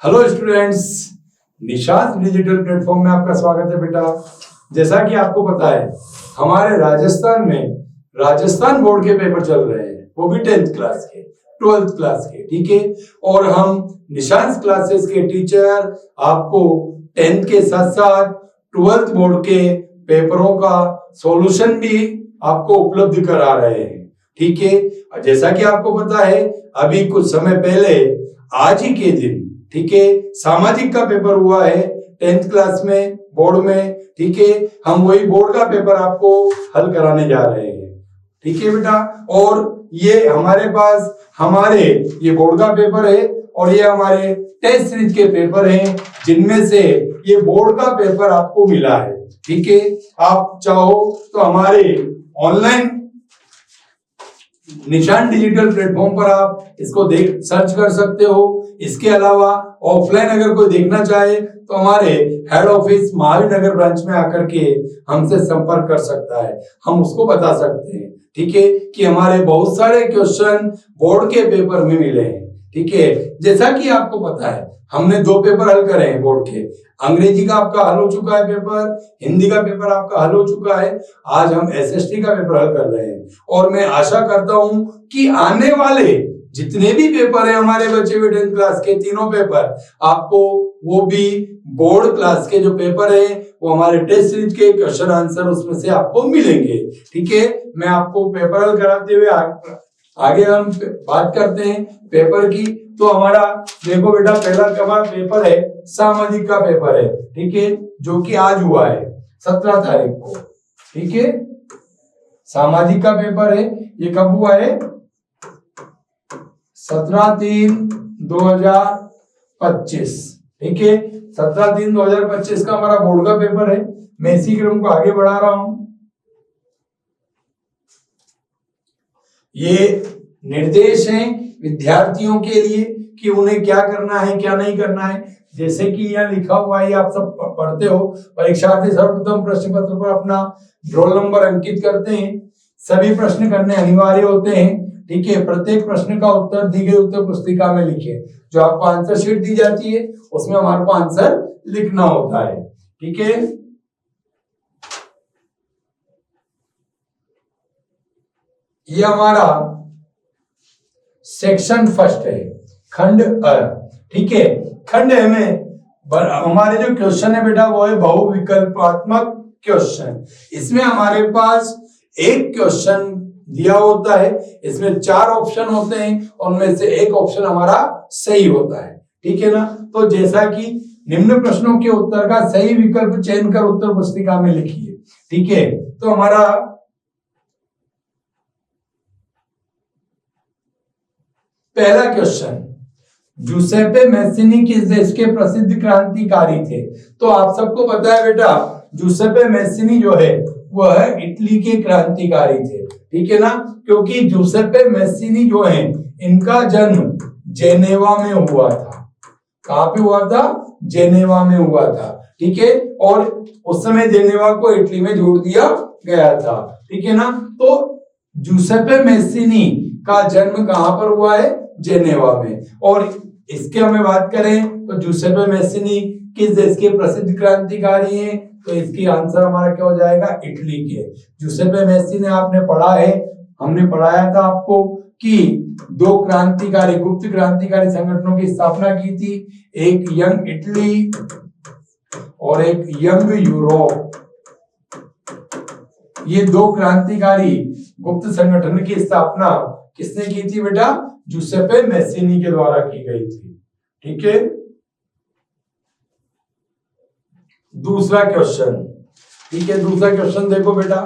Hello students, Nishant digital platform में आपका स्वागत है बेटा। जैसा कि आपको पता है, हमारे राजस्थान में राजस्थान बोर्ड के पेपर चल रहे हैं, वो भी 10th क्लास के, 12th क्लास के, ठीक है। और हम निशांत क्लासेस के टीचर आपको 10th के साथ साथ 12th बोर्ड के पेपरों का सॉल्यूशन भी आपको उपलब्ध करा रहे हैं, ठीक है। जैसा कि आपको पता है, अभी कुछ समय पहले आज ही के दिन, ठीक है, सामाजिक का पेपर हुआ है 10th क्लास में बोर्ड में, ठीक है। हम वही बोर्ड का पेपर आपको हल कराने जा रहे हैं, ठीक है बेटा। और ये हमारे पास ये बोर्ड का पेपर है और ये हमारे टेस्ट सीरीज के पेपर हैं, जिनमें से ये बोर्ड का पेपर आपको मिला है, ठीक है। आप चाहो तो हमारे ऑनलाइन निशान डिजिटल प्लेटफॉर्म पर आप इसको सर्च कर सकते हो। इसके अलावा ऑफलाइन अगर कोई देखना चाहे तो हमारे हेड ऑफिस महावीर नगर ब्रांच में आकर के हमसे संपर्क कर सकता है, हम उसको बता सकते हैं, ठीक है, कि हमारे बहुत सारे क्वेश्चन बोर्ड के पेपर में मिले हैं, ठीक है। जैसा कि आपको पता है, हमने 2 पेपर हल करे हैं बोर्ड के। अंग्रेजी का आपका हल हो चुका है पेपर, हिंदी का पेपर आपका हल हो चुका है। आज हम एसएसटी का पेपर हल कर रहे हैं और मैं आशा करता हूं कि आने वाले जितने भी पेपर है हमारे बच्चे हुए 10th क्लास के, तीनों पेपर आपको वो भी बोर्ड क्लास के जो पेपर है वो हमारे टेस्ट सीरीज के क्वेश्चन आंसर उसमें से आपको मिलेंगे, ठीक है। मैं आपको पेपर हल कराते हुए आगे हम बात करते हैं पेपर की। तो हमारा देखो बेटा, पहला हमारा पेपर है सामाजिक का पेपर है, ठीक है, जो कि आज हुआ है 17 तारीख को, ठीक है। सामाजिक का पेपर है, ये कब हुआ है? 17/3/2025, ठीक है। 17/3/2025 का हमारा बोर्ड का पेपर है। मैं इसी क्रम को आगे बढ़ा रहा हूं। ये निर्देश हैं विद्यार्थियों के लिए कि उन्हें क्या करना है क्या नहीं करना है। जैसे कि यहाँ लिखा हुआ है, आप सब पढ़ते हो, परीक्षार्थी सर्वप्रथम प्रश्न पत्र पर अपना रोल नंबर अंकित करते हैं। सभी प्रश्न करने अनिवार्य होते हैं, ठीक है। प्रत्येक प्रश्न का उत्तर दी गई उत्तर पुस्तिका में लिखे। जो आपको आंसर शीट दी जाती है उसमें हमारे को आंसर लिखना होता है, ठीक है। ये हमारा सेक्शन फर्स्ट है, खंड अ, ठीक है। खंड अ में हमारे जो क्वेश्चन है बेटा वो है बहुविकल्पात्मक क्वेश्चन। इसमें हमारे पास एक क्वेश्चन दिया होता है, इसमें 4 ऑप्शन होते हैं और उनमें से एक ऑप्शन हमारा सही होता है, ठीक है ना। तो जैसा कि निम्न प्रश्नों के उत्तर का सही विकल्प चयन कर उत्तर पुस्तिका में लिखिए, ठीक है। तो हमारा पहला क्वेश्चन, जूसेप्पे मैस्सिनी किस देश के प्रसिद्ध क्रांतिकारी थे? तो आप सबको पता है बेटा, जूसेप्पे मैस्सिनी जो है वह इटली के क्रांतिकारी थे, ठीक है ना। क्योंकि जूसेप्पे मैस्सिनी जो है इनका जन्म जेनेवा में हुआ था। कहां पे हुआ था? जेनेवा में हुआ था, ठीक है। और उस समय जेनेवा को इटली में जोड़ दिया गया था, ठीक है ना। तो जूसेप्पे मैस्सिनी का जन्म कहां पर हुआ है? जेनेवा में। और इसके हमें बात करें तो जूसेप्पे मैस्सिनी किस देश के प्रसिद्ध क्रांतिकारी हैं? तो इसकी आंसर हमारा क्या हो जाएगा? इटली के। जूसेप्पे मैस्सिनी आपने पढ़ा है, हमने पढ़ाया था आपको कि 2 क्रांतिकारी, गुप्त क्रांतिकारी संगठनों की स्थापना की थी, एक यंग इटली और एक यंग यूरोप। ये 2 क्रांतिकारी गुप्त संगठन की स्थापना किसने की थी बेटा? जूसेप्पे मैस्सिनी के द्वारा की गई थी, ठीक है। दूसरा क्वेश्चन, ठीक है। दूसरा क्वेश्चन देखो बेटा,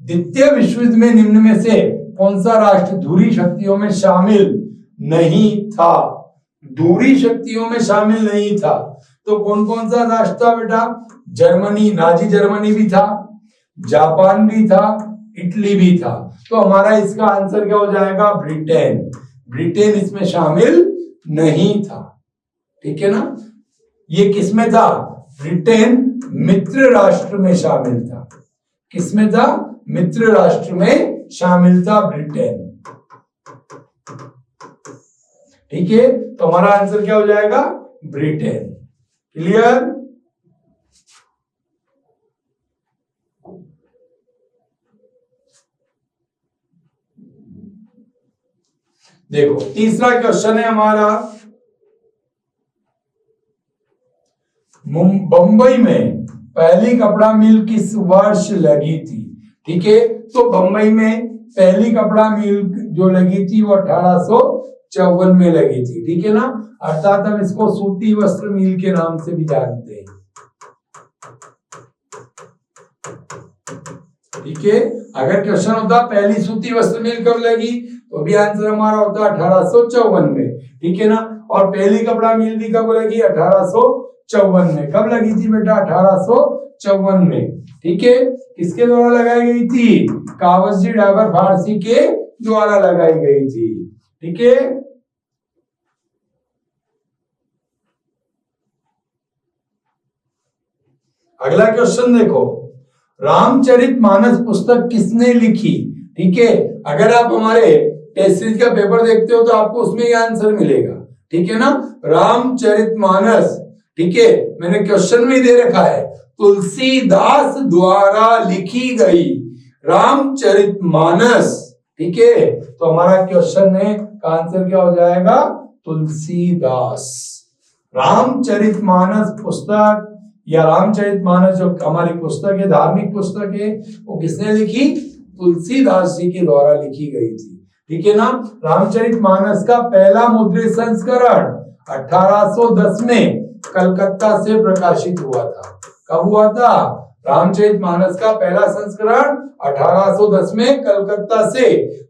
द्वितीय विश्व युद्ध में निम्न में से कौन सा राष्ट्र धुरी शक्तियों में शामिल नहीं था? धुरी शक्तियों में शामिल नहीं था तो कौन कौन सा राष्ट्र था बेटा? जर्मनी, नाजी जर्मनी भी था, जापान भी था, इटली भी था। तो हमारा इसका आंसर क्या हो जाएगा? ब्रिटेन। ब्रिटेन इसमें शामिल नहीं था, ठीक है ना। ये किसमें था? ब्रिटेन मित्र राष्ट्र में शामिल था। किसमें था? मित्र राष्ट्र में शामिल था ब्रिटेन, ठीक है, तो हमारा आंसर क्या हो जाएगा? ब्रिटेन। क्लियर? देखो तीसरा क्वेश्चन है हमारा, बंबई में पहली कपड़ा मिल किस वर्ष लगी थी? ठीक है, तो बंबई में पहली कपड़ा मिल जो लगी थी वो 1854 में लगी थी। ठीक है ना, अर्थात हम इसको सूती वस्त्र मिल के नाम से भी जानते हैं। ठीक है, अगर क्वेश्चन होता पहली सूती वस्त्र मिल कब लगी तो भी आंसर हमारा होता 1854 में। ठीक है ना, और पहली कपड़ा मिल भी कब लगी? 1854 में। कब लगी थी बेटा? 1854 में। ठीक है, किसके द्वारा लगाई गई थी? कावसजी डाबर फारसी के द्वारा लगाई गई थी। ठीक है, अगला क्वेश्चन देखो, रामचरितमानस पुस्तक किसने लिखी? ठीक है, अगर आप हमारे टेस्ट सीरीज का पेपर देखते हो तो आपको उसमें ये आंसर मिलेगा। ठीक है ना, रामचरितमानस। ठीक है, मैंने क्वेश्चन में दे रखा है तुलसीदास द्वारा लिखी गई रामचरितमानस। ठीक है, तो हमारा क्वेश्चन है का आंसर क्या हो जाएगा? तुलसीदास। रामचरितमानस पुस्तक या रामचरितमानस जो हमारी पुस्तक है, धार्मिक पुस्तक है, वो किसने लिखी? तुलसीदास जी के द्वारा लिखी गई थी। ठीक है ना, रामचरितमानस का पहला मुद्रित संस्करण 1810 में कलकत्ता से प्रकाशित हुआ था। कब हुआ था? रामचरितमानस का पहला संस्करण 1810 में कलकत्ता से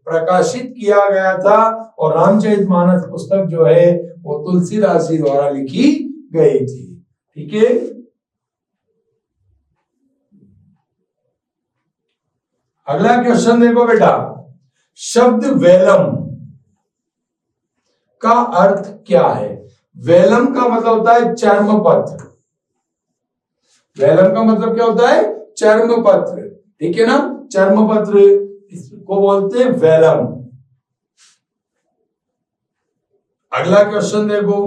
प्रकाशित किया गया था, और रामचरितमानस पुस्तक जो है वो तुलसीदास जी द्वारा लिखी गई थी। ठीक है, अगला क्वेश्चन देखो बेटा, शब्द वेलम का अर्थ क्या है? वेलम का मतलब होता है चर्मपत्र। वेलम का मतलब क्या होता है? चर्मपत्र। ठीक है ना, चर्मपत्र इसको बोलते हैं वेलम। अगला क्वेश्चन देखो,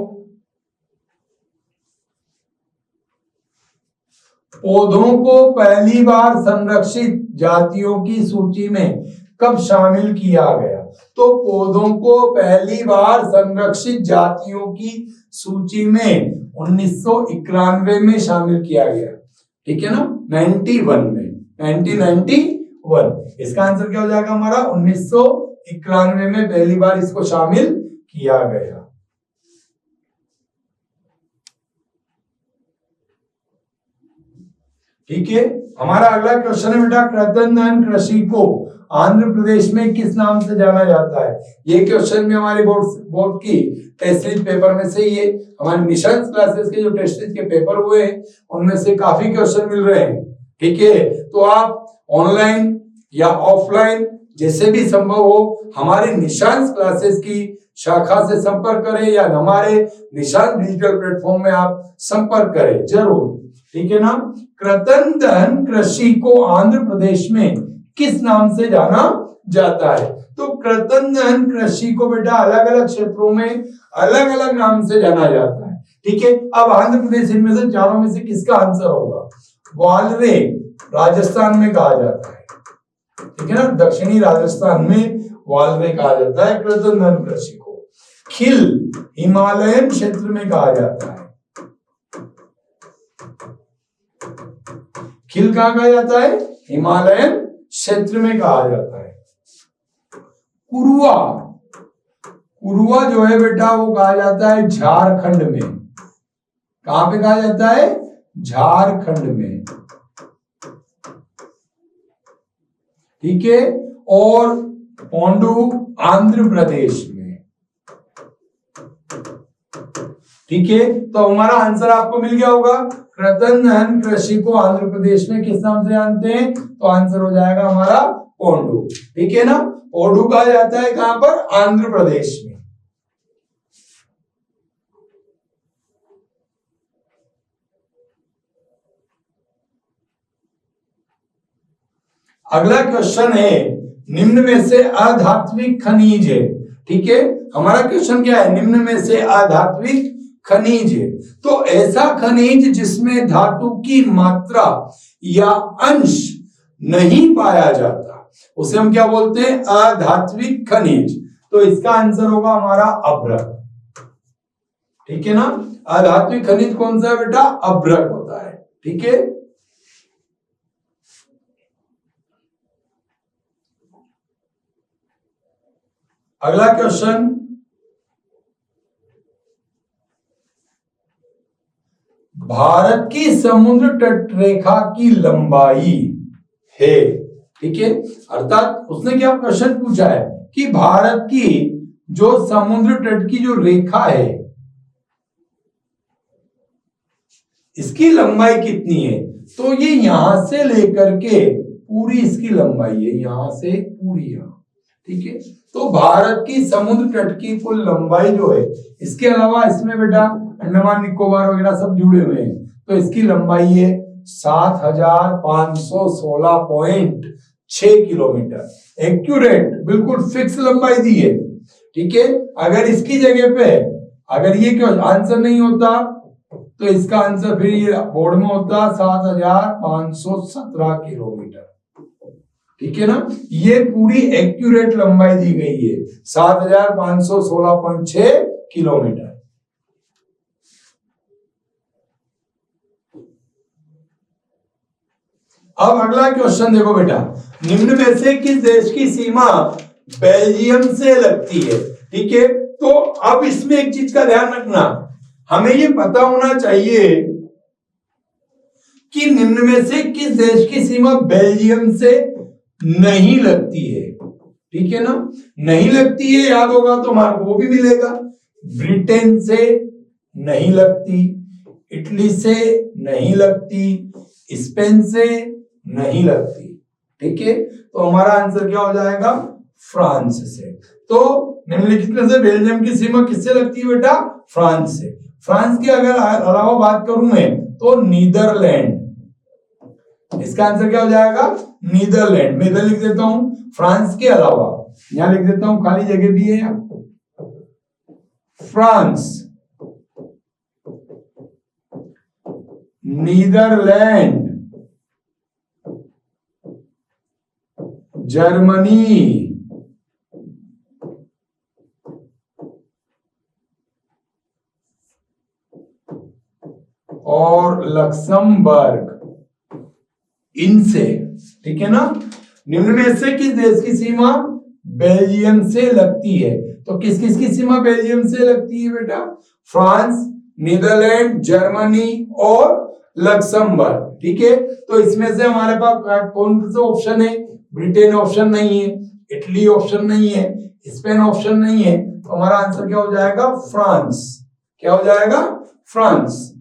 पौधों को पहली बार संरक्षित जातियों की सूची में कब शामिल किया गया? तो पौधों को पहली बार संरक्षित जातियों की सूची में 1991 में शामिल किया गया। ठीक है ना, 91 में, 1991। इसका आंसर क्या हो जाएगा हमारा? 1991 में पहली बार इसको शामिल किया गया। ठीक है, हमारा अगला क्वेश्चन है बेटा, कृतंदन कृषि को आंध्र प्रदेश में किस नाम से जाना जाता है? ये क्वेश्चन में हमारे बोर्ड की टेस्ट सीरीज पेपर में से ये हमारे निशांत क्लासेस के जो टेस्ट सीरीज के पेपर हुए हैं उनमें से काफी क्वेश्चन मिल रहे हैं। ठीक है, तो आप ऑनलाइन या ऑफलाइन जैसे भी संभव हो हमारे निशांत क्लासेस की शाखा से संपर्क करें या हमारे निशांत डिजिटल प्लेटफॉर्म में आप संपर्क करें जरूर। ठीक है ना, कृतंदन कृषि को आंध्र प्रदेश में किस नाम से जाना जाता है? तो कृतंदन कृषि को बेटा अलग अलग क्षेत्रों में अलग अलग नाम से जाना जाता है। ठीक है, अब आंध्र प्रदेश इनमें से चारों में से किसका आंसर होगा? वालरे राजस्थान में कहा जाता है। ठीक है ना, दक्षिणी राजस्थान में वालरे कहा जाता है कृतंदन कृषि को। खिल हिमालयन क्षेत्र में कहा जाता है। खिल कहां कहा जाता है? हिमालयन क्षेत्र में कहा जाता है। कुरुआ, कुरुआ जो है बेटा वो कहा जाता है झारखंड में। कहां पे कहा जाता है? झारखंड में। ठीक है, और पोंडू आंध्र प्रदेश में। ठीक है, तो हमारा आंसर आपको मिल गया होगा। कृतंदन कृषि को आंध्र प्रदेश में किस नाम से जानते हैं? तो आंसर हो जाएगा हमारा पोंडू। ठीक है ना, पोंडू कहा जाता है कहां पर? आंध्र प्रदेश में। अगला क्वेश्चन है, निम्न में से अधात्विक खनिज ठीक है, हमारा क्वेश्चन क्या है, निम्न में से अधात्विक खनिज है, तो ऐसा खनिज जिसमें धातु की मात्रा या अंश नहीं पाया जाता उसे हम क्या बोलते हैं, अधात्विक खनिज। तो इसका आंसर होगा हमारा अभ्रक। ठीक है ना, अधात्विक खनिज कौन सा है बेटा, अभ्रक होता है। ठीक है, अगला क्वेश्चन, भारत की समुद्र तट रेखा की लंबाई है। ठीक है, अर्थात उसने क्या क्वेश्चन पूछा है कि भारत की जो समुद्र तट की जो रेखा है इसकी लंबाई कितनी है, तो ये यहां से लेकर के पूरी इसकी लंबाई है, यहां से पूरी यहां। ठीक है, तो भारत की समुद्र तट की कुल लंबाई जो है, इसके अलावा इसमें बेटा अंडमान निकोबार वगैरह सब जुड़े हुए हैं, तो इसकी लंबाई है 7516.6 किलोमीटर। एक्यूरेट, बिल्कुल फिक्स लंबाई दी है। ठीक है, अगर इसकी जगह पे अगर ये क्यों आंसर नहीं होता तो इसका आंसर फिर ये बोर्ड में होता 7517 किलोमीटर। ठीक है ना, ये पूरी एक्यूरेट लंबाई दी गई है 7516.6 किलोमीटर। अब अगला क्वेश्चन देखो बेटा, निम्न में से किस देश की सीमा बेल्जियम से लगती है। ठीक है, तो अब इसमें एक चीज का ध्यान रखना, हमें ये पता होना चाहिए कि निम्न में से किस देश की सीमा बेल्जियम से नहीं लगती है। ठीक है ना, नहीं लगती है, याद होगा तो मार्क वो भी मिलेगा। ब्रिटेन से नहीं लगती, इटली से नहीं लगती, स्पेन से नहीं लगती। ठीक है, तो हमारा आंसर क्या हो जाएगा, फ्रांस से। तो निम्नलिखित में से बेल्जियम की सीमा किससे लगती है बेटा, फ्रांस से। फ्रांस की अगर अलावा बात करूं मैं तो नीदरलैंड, इसका आंसर क्या हो जाएगा, नीदरलैंड। मैं इधर लिख देता हूं फ्रांस के अलावा, यहां लिख देता हूं, खाली जगह भी है, फ्रांस, नीदरलैंड, जर्मनी, और लक्समबर्ग, इनसे। ठीक है ना, निम्न में से किस देश की सीमा बेल्जियम से लगती है, तो किस किस की सीमा बेल्जियम से लगती है बेटा, फ्रांस, नीदरलैंड, जर्मनी और लक्समबर्ग। ठीक है, तो इसमें से हमारे पास कौन से ऑप्शन है, ब्रिटेन ऑप्शन नहीं है, इटली ऑप्शन नहीं है, स्पेन ऑप्शन नहीं है, तो हमारा आंसर क्या हो जाएगा, फ्रांस। क्या हो जाएगा, फ्रांस।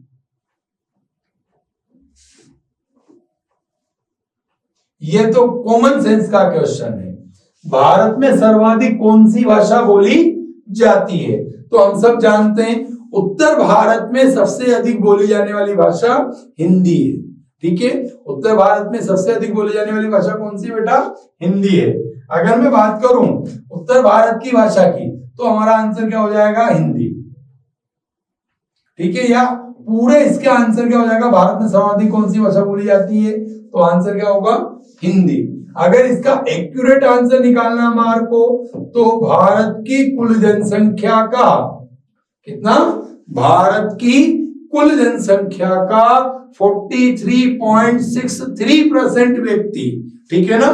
ये तो कॉमन सेंस का क्वेश्चन है। भारत में सर्वाधिक कौन सी भाषा बोली जाती है, तो हम सब जानते हैं उत्तर भारत में सबसे अधिक बोली जाने वाली भाषा हिंदी है। ठीक है, उत्तर भारत में सबसे अधिक बोली जाने वाली भाषा कौन सी बेटा, हिंदी है। अगर मैं बात करूं उत्तर भारत की भाषा की तो हमारा आंसर क्या हो जाएगा, हिंदी। ठीक है, या पूरे इसके आंसर क्या हो जाएगा, भारत में सर्वाधिक कौन सी भाषा बोली जाती है, तो आंसर क्या होगा, हिंदी। अगर इसका एक्यूरेट आंसर निकालना हमारे को तो भारत की कुल जनसंख्या का कितना, भारत की कुल जनसंख्या का 43.63% व्यक्ति, ठीक है ना,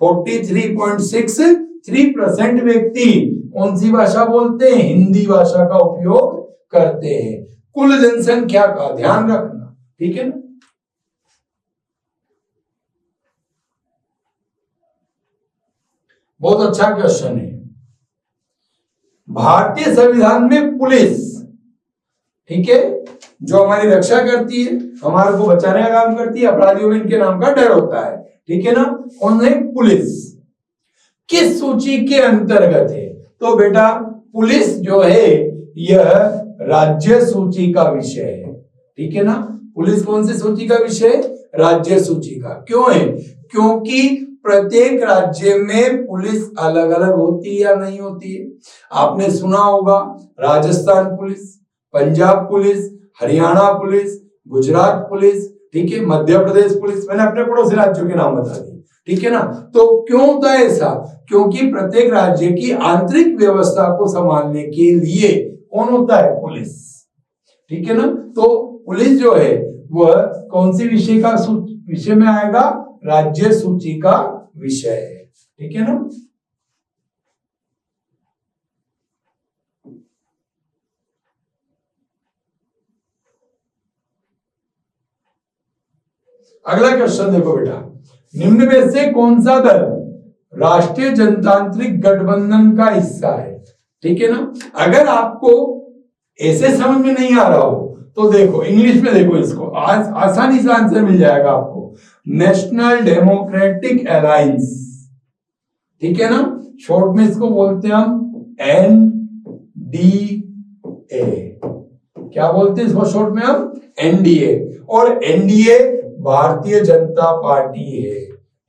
43.63% व्यक्ति कौन सी भाषा बोलते हैं, हिंदी भाषा का उपयोग करते हैं। कुल जनसंख्या का ध्यान रखना, ठीक है ना। बहुत अच्छा क्वेश्चन है। भारतीय संविधान में पुलिस, ठीक है, जो हमारी रक्षा करती है, हमारे को बचाने का काम करती है, अपराधियों में इनके नाम का डर होता है, ठीक है ना। कौन है, पुलिस किस सूची के अंतर्गत है, तो बेटा पुलिस जो है यह राज्य सूची का विषय है, ठीक है ना। पुलिस कौन सी सूची का विषय, राज्य सूची का। क्यों है, क्योंकि प्रत्येक राज्य में पुलिस अलग अलग होती है या नहीं होती है? आपने सुना होगा Rajasthan police, Punjab police, Haryana police, Gujarat police, ठीक है, मध्य प्रदेश पुलिस। मैंने अपने पड़ोसी राज्यों के नाम बता दिए, ठीक है ना। तो क्यों होता है ऐसा? क्योंकि प्रत्येक राज्य की आंतरिक व्यवस्था को संभालने के लिए कौन होता है? पुलिस, ठीक है ना। तो पुलिस जो है वह कौन सी विषय में आएगा? राज्य सूची का विषय है, ठीक है ना। अगला क्वेश्चन देखो बेटा, निम्न में से कौन सा दल राष्ट्रीय जनतांत्रिक गठबंधन का हिस्सा है? ठीक है ना। अगर आपको ऐसे समझ में नहीं आ रहा हो तो देखो इंग्लिश में देखो, इसको आसानी से आंसर मिल जाएगा आपको। नेशनल डेमोक्रेटिक अलायंस, ठीक है ना, शॉर्ट में इसको बोलते हैं हम एनडीए। क्या बोलते हैं इसको शॉर्ट में हम? एनडीए। और एनडीए भारतीय जनता पार्टी है,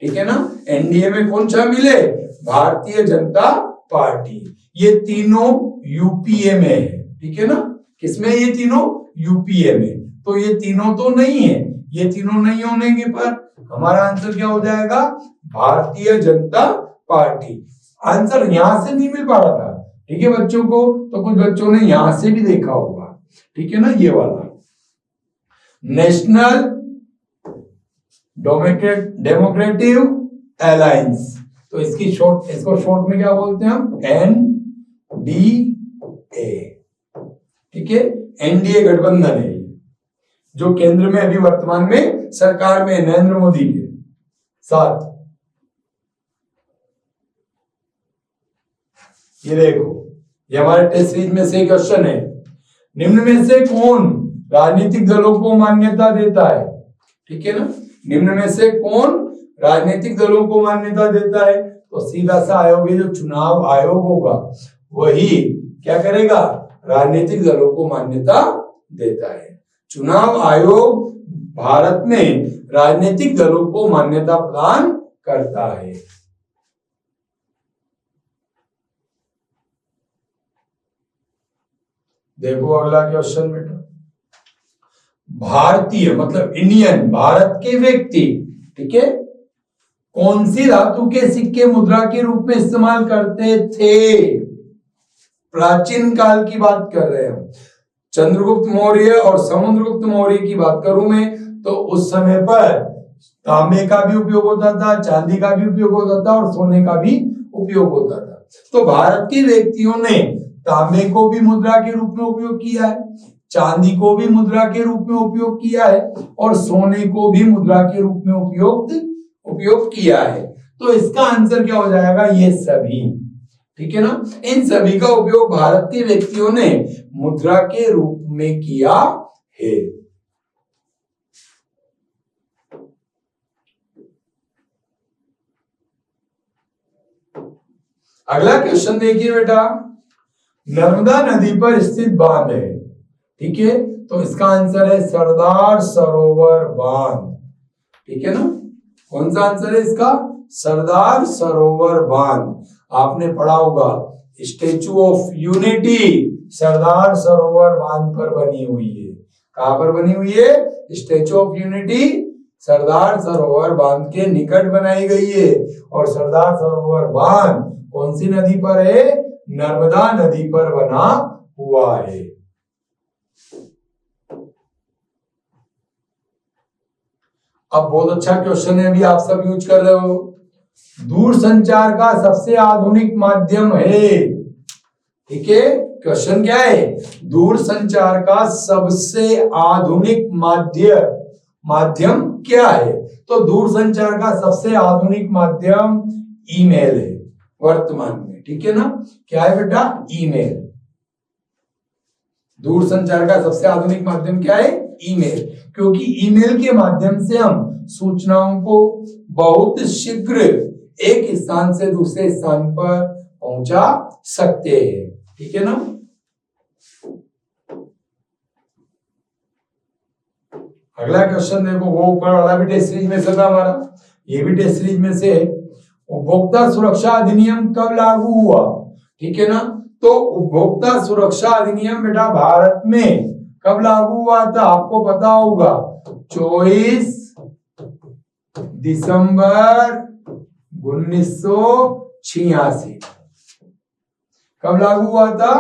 ठीक है ना। एनडीए में कौन शामिल है? भारतीय जनता पार्टी। ये तीनों यूपीए में है, ठीक है ना। किसमें? ये तीनों यूपीए में। तो ये तीनों तो नहीं है, ये तीनों नहीं होने के पर हमारा आंसर क्या हो जाएगा? भारतीय जनता पार्टी। आंसर यहां से नहीं मिल पा रहा था, ठीक है बच्चों को, तो कुछ बच्चों ने यहां से भी देखा होगा, ठीक है ना। ये वाला नेशनल डेमोक्रेटिक अलायंस, तो इसको शॉर्ट में क्या बोलते हैं हम? एनडीए, ठीक है। एनडीए गठबंधन है जो केंद्र में अभी वर्तमान में सरकार में नरेंद्र मोदी के साथ। ये देखो, ये हमारे टेस्ट सीरीज में से क्वेश्चन है। निम्न में से कौन राजनीतिक दलों को मान्यता देता है? ठीक है ना। निम्न में से कौन राजनीतिक दलों को मान्यता देता है? तो सीधा सा आयोग है, जो चुनाव आयोग होगा वही क्या करेगा? राजनीतिक दलों को मान्यता देता है। चुनाव आयोग भारत में राजनीतिक दलों को मान्यता प्रदान करता है। देखो अगला क्वेश्चन बेटा, भारतीय मतलब इंडियन, भारत के व्यक्ति, ठीक है, कौन सी धातु के सिक्के मुद्रा के रूप में इस्तेमाल करते थे? प्राचीन काल की बात कर रहे हैं, चंद्रगुप्त मौर्य और समुद्रगुप्त मौर्य की बात करूं मैं तो उस समय पर तांबे का भी उपयोग होता था, चांदी का भी उपयोग होता था और सोने का भी उपयोग होता था। तो भारत के व्यक्तियों ने तांबे को भी मुद्रा के रूप में उपयोग किया है, चांदी को भी मुद्रा के रूप में उपयोग किया है और सोने को भी मुद्रा के रूप में उपयोग किया है। तो इसका आंसर क्या हो जाएगा? ये सभी, ठीक है ना। इन सभी का उपयोग भारत के व्यक्तियों ने मुद्रा के रूप में किया है। अगला क्वेश्चन देखिए बेटा, नर्मदा नदी पर स्थित बांध है, ठीक है, तो इसका आंसर है सरदार सरोवर बांध, ठीक है ना। कौन सा आंसर है इसका? सरदार सरोवर बांध। आपने पढ़ा होगा statue of unity Sardar Sarovar बांध पर बनी हुई है। कहां पर बनी हुई है? Statue of unity Sardar Sarovar बांध के निकट बनाई गई है। और सरदार सरोवर बांध कौन सी नदी पर है? नर्मदा नदी पर बना हुआ है। अब बहुत अच्छा क्वेश्चन है, अभी आप सब यूज कर रहे हो। दूरसंचार का सबसे आधुनिक माध्यम है, ठीक है। क्वेश्चन क्या है? दूरसंचार का सबसे आधुनिक माध्यम क्या है? तो दूरसंचार का सबसे आधुनिक माध्यम ईमेल है वर्तमान में, ठीक है ना। क्या है बेटा? ईमेल। दूरसंचार का सबसे आधुनिक माध्यम क्या है? ईमेल। क्योंकि ईमेल के माध्यम से हम सूचनाओं को बहुत शीघ्र एक स्थान से दूसरे स्थान पर पहुंचा सकते हैं, ठीक है ना। अगला क्वेश्चन देखो, वो ऊपर वाला भी टेस्ट सीरीज में से था हमारा, ये भी टेस्ट सीरीज में से है। उपभोक्ता सुरक्षा अधिनियम कब लागू हुआ? ठीक है ना, तो उपभोक्ता सुरक्षा अधिनियम बेटा भारत में कब लागू हुआ था? आपको पता होगा 24 दिसंबर 1986। कब लागू हुआ था?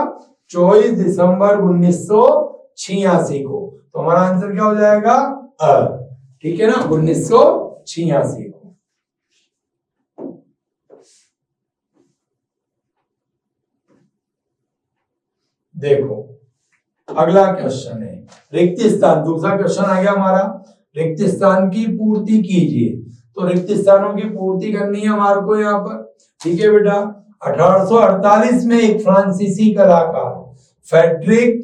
24 दिसंबर 1986 को। तो हमारा आंसर क्या हो जाएगा? ठीक है ना, 1986 को। देखो अगला क्वेश्चन है रिक्त स्थान। दूसरा क्वेश्चन आ गया हमारा, रिक्त स्थान की पूर्ति कीजिए। तो रिक्त स्थानों की पूर्ति करनी है हमारे को यहाँ पर। ठीक है बेटा, 1848 में एक फ्रांसीसी कलाकार फ्रेडरिक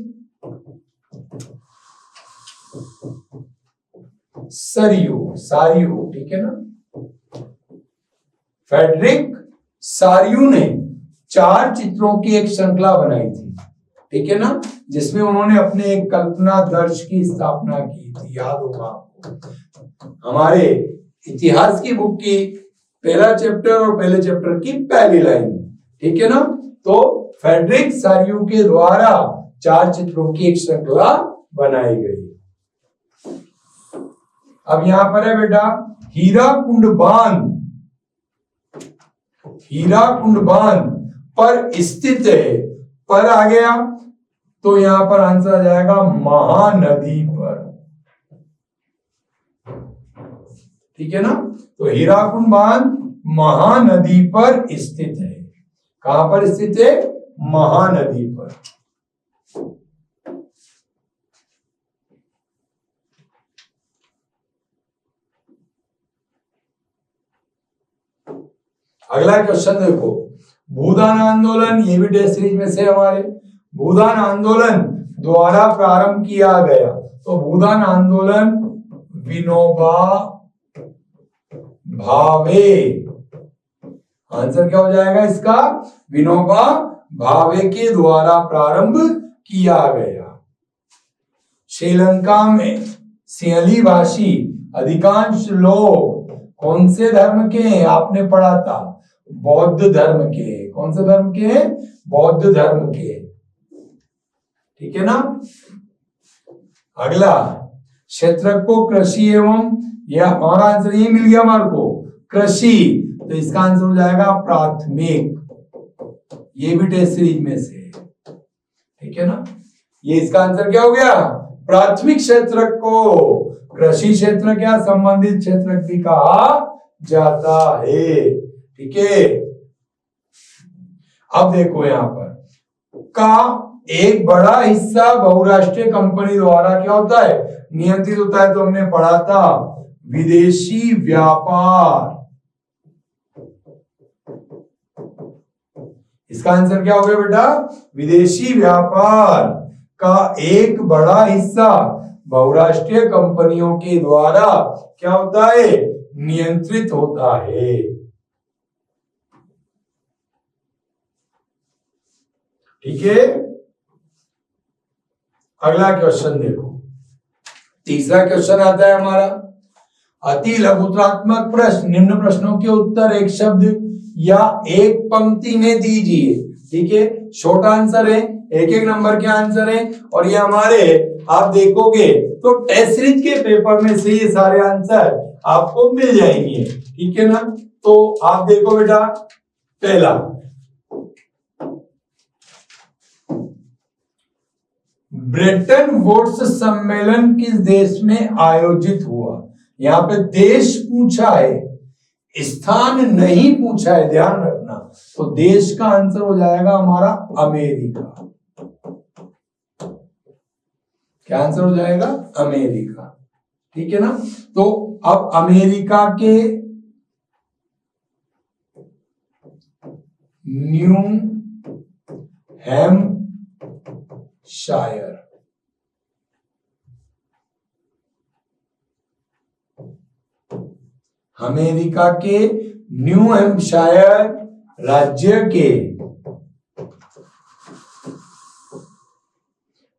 सारियू, ठीक है ना, फ्रेडरिक सारियू ने 4 चित्रों की एक श्रृंखला बनाई थी। ठीक है ना, जिसमें उन्होंने अपने एक कल्पना दर्श की स्थापना की थी। याद होगा आपको, हमारे इतिहास की बुक की पहला चैप्टर और पहले चैप्टर की पहली लाइन। ठीक है ना, तो फ्रेडरिक सारियू के द्वारा 4 चित्रों की एक श्रृंखला बनाई गई। अब यहां पर है बेटा हीराकुंड बांध पर स्थित है। पर आ गया तो यहां पर आंसर आ जाएगा महानदी पर। ठीक है ना, तो हीराकुंड बांध महानदी पर स्थित है। कहां पर स्थित है? महानदी पर। अगला क्वेश्चन देखो, भूदान आंदोलन, ये भी टेस्ट सीरीज में से हमारे भूदान आंदोलन द्वारा प्रारंभ किया गया। तो भूदान आंदोलन विनोबा भावे, आंसर क्या हो जाएगा इसका? विनोबा भावे के द्वारा प्रारंभ किया गया। श्रीलंका में सिंहली भाषी अधिकांश लोग कौन से धर्म के हैं? आपने पढ़ा था बौद्ध धर्म के। कौन से धर्म के? बौद्ध धर्म के। ठीक है ना। अगला, क्षेत्र को कृषि एवं, यह हमारा आंसर ये मिल गया हमारे को, कृषि। तो इसका आंसर हो जाएगा प्राथमिक। ये भी टेस्ट सीरीज में से। ठीक है ना, ये इसका आंसर क्या हो गया? प्राथमिक क्षेत्र को कृषि क्षेत्र क्या संबंधित क्षेत्र भी कहा जाता है। ठीक है, अब देखो यहां पर का एक बड़ा हिस्सा बहुराष्ट्रीय कंपनी द्वारा क्या होता है? नियंत्रित होता है। तो हमने पढ़ा था विदेशी व्यापार। इसका आंसर क्या हो गया बेटा? विदेशी व्यापार का एक बड़ा हिस्सा बहुराष्ट्रीय कंपनियों के द्वारा क्या होता है? नियंत्रित होता है। ठीक है, अगला क्वेश्चन देखो, तीसरा क्वेश्चन आता है हमारा, अति लघुत्रात्मक प्रश्न। निम्न प्रश्नों के उत्तर एक शब्द या एक पंक्ति में दीजिए। ठीक है, शॉर्ट आंसर है, एक एक नंबर के आंसर है। और ये हमारे आप देखोगे तो टेस्ट सीरीज के पेपर में से ये सारे आंसर आपको मिल जाएंगे। ठीक है ना, तो आप देखो बेटा, पहला ब्रेटन वुड्स सम्मेलन किस देश में आयोजित हुआ? यहां पे देश पूछा है, स्थान नहीं पूछा है, ध्यान रखना। तो देश का आंसर हो जाएगा हमारा अमेरिका। क्या आंसर हो जाएगा? अमेरिका। ठीक है ना, तो अब अमेरिका के न्यू हैम्पशायर, अमेरिका के न्यू हैम्पशायर राज्य के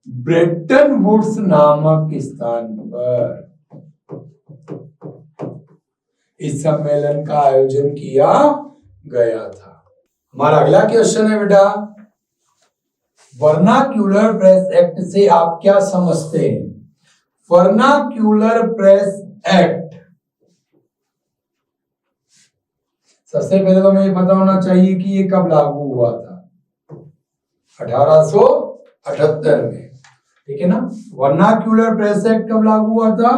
ब्रेटन वुड्स नामक स्थान पर इस सम्मेलन का आयोजन किया गया था। हमारा अगला क्वेश्चन है बेटा, वर्नाक्यूलर प्रेस एक्ट से आप क्या समझते हैं? वर्नाक्यूलर प्रेस एक्ट, सबसे पहले तो मुझे पता होना चाहिए कि ये कब लागू हुआ था। 1878 में, ठीक है ना। वर्नाक्यूलर प्रेस एक्ट कब लागू हुआ था?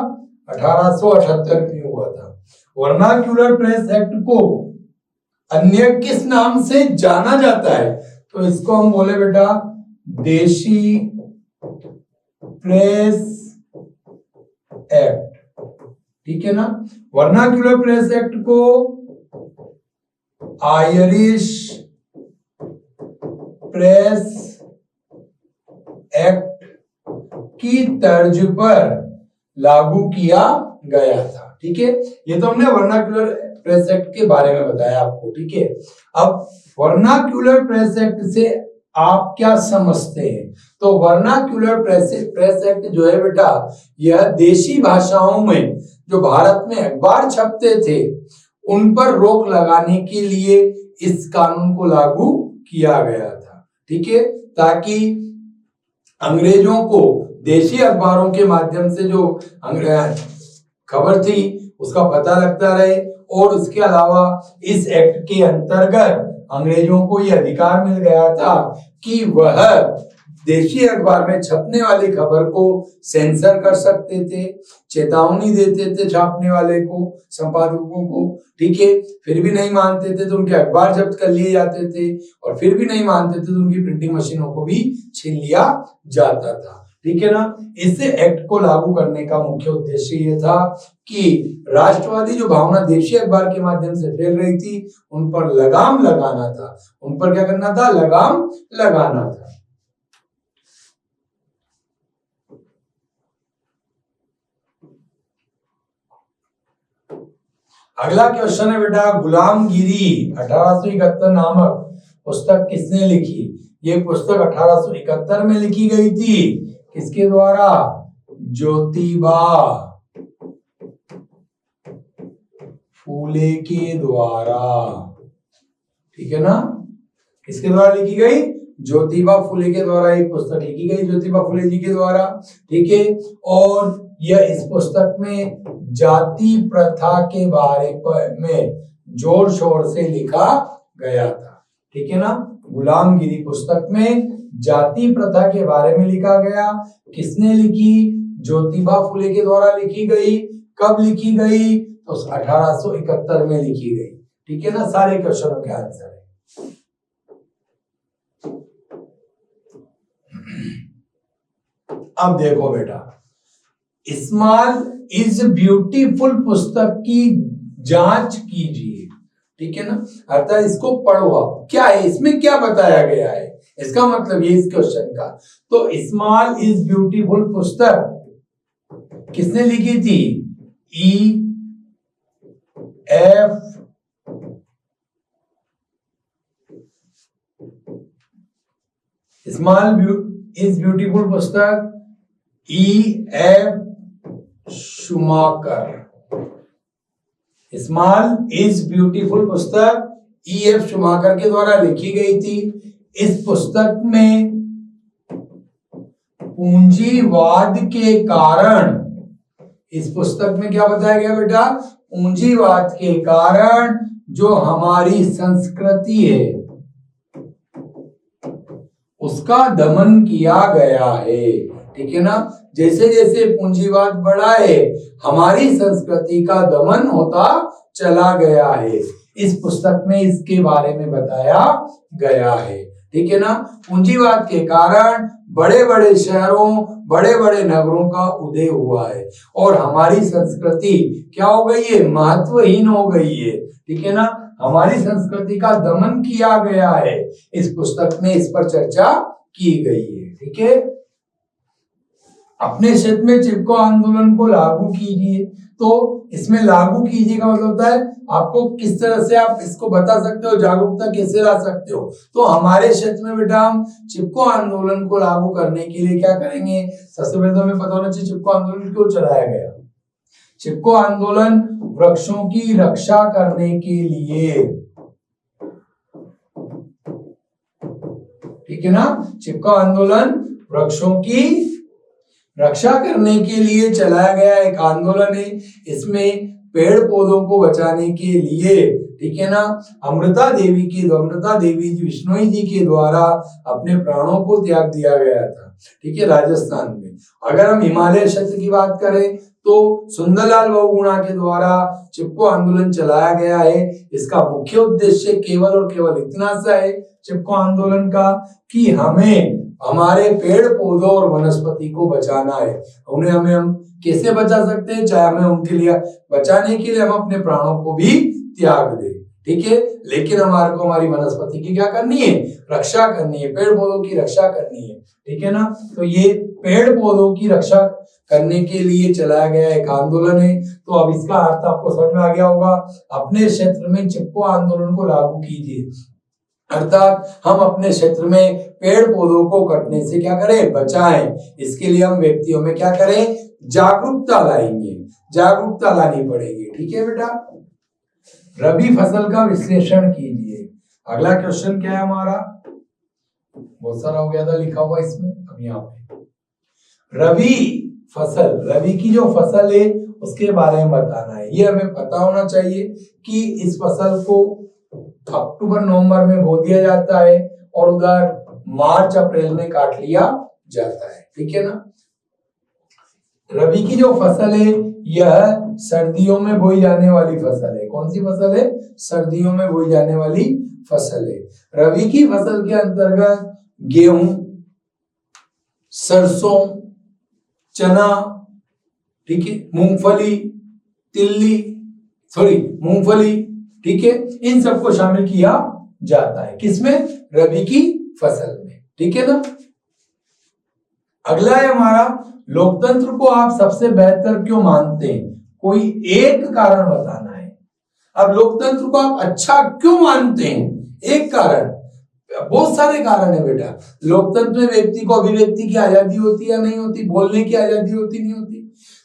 1878 में हुआ था। वर्नाक्यूलर प्रेस एक्ट को अन्य किस नाम से जाना जाता है? तो इसको हम बोले बेटा देशी प्रेस एक्ट, ठीक है ना। वर्नाक्यूलर प्रेस एक्ट को आयरिश प्रेस एक्ट की तर्ज पर लागू किया गया था, ठीक है। ये तो हमने वर्नाक्यूलर प्रेस एक्ट के बारे में बताया आपको, ठीक है। अब वर्नाक्यूलर प्रेस एक्ट से आप क्या समझते हैं? तो वर्नाक्यूलर प्रेस एक्ट जो है बेटा, यह देशी भाषाओं में जो भारत में अखबार छपते थे उन पर रोक लगाने के लिए इस कानून को लागू किया गया था, ठीक है, ताकि अंग्रेजों को देशी अखबारों के माध्यम से जो खबर थी उसका पता लगता रहे। और उसके अलावा इस एक्ट के अंतर्गत अंग्रेजों को यह अधिकार मिल गया था कि वह देशी अखबार में छपने वाली खबर को सेंसर कर सकते थे, चेतावनी देते थे छापने वाले को, संपादकों को, ठीक है। फिर भी नहीं मानते थे तो उनके अखबार जब्त कर लिए जाते थे, और फिर भी नहीं मानते थे तो उनकी प्रिंटिंग मशीनों को भी छीन लिया जाता था, ठीक है ना। इस एक्ट को लागू करने का मुख्य उद्देश्य यह था कि राष्ट्रवादी जो भावना देशी अखबार के माध्यम से फैल रही थी उन पर लगाम लगाना था। उन पर क्या करना था? लगाम लगाना था। अगला क्वेश्चन है बेटा, गुलामगिरी 1871 नामक पुस्तक किसने लिखी? ये पुस्तक 1871 में लिखी गई थी। किसके द्वारा? ज्योतिबा फूले के द्वारा, ठीक है ना। किसके द्वारा लिखी गई? ज्योतिबा फूले के द्वारा एक पुस्तक लिखी गई, ज्योतिबा फूले जी के द्वारा, ठीक है। और यह इस पुस्तक में जाति प्रथा के बारे में जोर शोर से लिखा गया था, ठीक है ना। गुलामगिरी पुस्तक में जाति प्रथा के बारे में लिखा गया। किसने लिखी? ज्योतिबा फूले के द्वारा लिखी गई। कब लिखी गई? तो 1871 में लिखी गई, ठीक है ना। सारे क्वेश्चनों के आंसर है। अब देखो बेटा, स्मॉल इज ब्यूटीफुल पुस्तक की जांच कीजिए, ठीक है ना। अर्थात इसको पढ़ो आप, क्या है इसमें, क्या बताया गया है, इसका मतलब ये इस क्वेश्चन का। तो स्मॉल इज ब्यूटीफुल पुस्तक किसने लिखी थी? E.F. स्मॉल इज ब्यूटीफुल पुस्तक E.F. Schumacher. Small is beautiful पुस्तक E.F. शुमाकर के द्वारा लिखी गई थी। इस पुस्तक में पूंजीवाद के कारण, इस पुस्तक में क्या बताया गया बेटा? पूंजीवाद के कारण जो हमारी संस्कृति है उसका दमन किया गया है, ठीक है ना। जैसे जैसे पूंजीवाद बढ़ा है हमारी संस्कृति का दमन होता चला गया है। इस पुस्तक में इसके बारे में बताया गया है, ठीक है ना। पूंजीवाद के कारण बड़े बड़े शहरों, बड़े बड़े नगरों का उदय हुआ है और हमारी संस्कृति क्या हो गई है? महत्वहीन हो गई है, ठीक है ना। हमारी संस्कृति का दमन किया गया है। इस पुस्तक में इस पर चर्चा की गई है, ठीक है। अपने क्षेत्र में चिपको आंदोलन को लागू कीजिए। तो इसमें लागू कीजिए का मतलब होता है आपको किस तरह से आप इसको बता सकते हो, जागरूकता कैसे ला सकते हो। तो हमारे क्षेत्र में बेटा हम चिपको आंदोलन को लागू करने के लिए क्या करेंगे? सबसे पहले तो हमें पता होना चाहिए चिपको आंदोलन क्यों चलाया गया। चिपको आंदोलन वृक्षों की रक्षा करने के लिए ठीक है ना। चिपको आंदोलन वृक्षों की रक्षा करने के लिए चलाया गया एक आंदोलन है। इसमें पेड़ पौधों को बचाने के लिए, ठीक है ना, अमृता देवी जी बिश्नोई जी के द्वारा अपने प्राणों को त्याग दिया गया था, ठीक है, राजस्थान में। अगर हम हिमालय क्षेत्र की बात करें तो सुंदरलाल बहुगुणा के द्वारा चिपको आंदोलन चलाया गया है। इसका मुख्य उद्देश्य केवल और केवल इतना सा है चिपको आंदोलन का कि हमें हमारे पेड़ पौधों और वनस्पति को बचाना है। उन्हें हम कैसे बचा सकते हैं, चाहे हमें उनके लिए बचाने के लिए हम अपने प्राणों को भी त्याग दें, ठीक है, लेकिन हमारे को हमारी वनस्पति की क्या करनी है, रक्षा करनी है, पेड़ पौधों की रक्षा करनी है, ठीक है ना। तो ये पेड़ पौधों की रक्षा करने के लिए चलाया गया एक आंदोलन है। तो अब इसका अर्थ आपको समझ में आ गया होगा। अपने क्षेत्र में चिपको आंदोलन को लागू कीजिए, अर्थात हम अपने क्षेत्र में पेड़ पौधों को कटने से क्या करें, बचाएं। इसके लिए हम व्यक्तियों में क्या करें, जागरूकता लाएंगे, जागरूकता लानी पड़ेगी, ठीक है बेटा। रबी फसल का विश्लेषण कीजिए। अगला क्वेश्चन क्या है हमारा, बहुत सारा हो गया था लिखा हुआ इसमें, अब यहाँ पे रबी फसल, रबी की जो फसल है उसके बारे में बताना है। ये हमें पता होना चाहिए कि इस फसल को अक्टूबर नवंबर में बो दिया जाता है और उधर मार्च अप्रैल में काट लिया जाता है, ठीक है ना। रबी की जो फसल है यह सर्दियों में बोई जाने वाली फसल है। कौन सी फसल है, सर्दियों में बोई जाने वाली फसल है। रबी की फसल के अंतर्गत गेहूं, सरसों, चना, ठीक है, मूंगफली, मूंगफली, ठीक है, इन सबको शामिल किया जाता है। किसमें, रबी की फसल में, ठीक है ना। अगला है हमारा, लोकतंत्र को आप सबसे बेहतर क्यों मानते हैं, कोई एक कारण बताना है। अब लोकतंत्र को आप अच्छा क्यों मानते हैं, एक कारण, बहुत सारे कारण है बेटा। लोकतंत्र में व्यक्ति को अभिव्यक्ति की आजादी होती है या नहीं होती, बोलने की आजादी होती नहीं होती,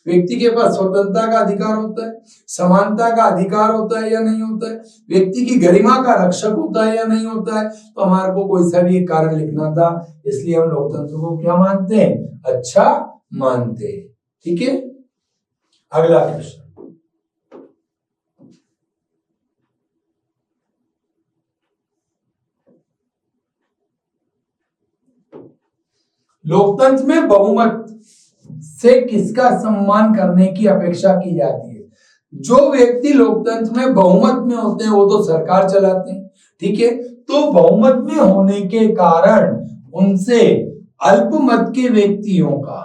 व्यक्ति के पास स्वतंत्रता का अधिकार होता है, समानता का अधिकार होता है या नहीं होता है, व्यक्ति की गरिमा का रक्षक होता है या नहीं होता है। तो हमारे को कोई सा भी एक कारण लिखना था, इसलिए हम लोकतंत्र को क्या मानते हैं, अच्छा मानते हैं, ठीक है। अगला क्वेश्चन, लोकतंत्र में बहुमत से किसका सम्मान करने की अपेक्षा की जाती है। जो व्यक्ति लोकतंत्र में बहुमत में होते हैं वो तो सरकार चलाते हैं, ठीक है। तो बहुमत में होने के कारण उनसे अल्पमत के व्यक्तियों का,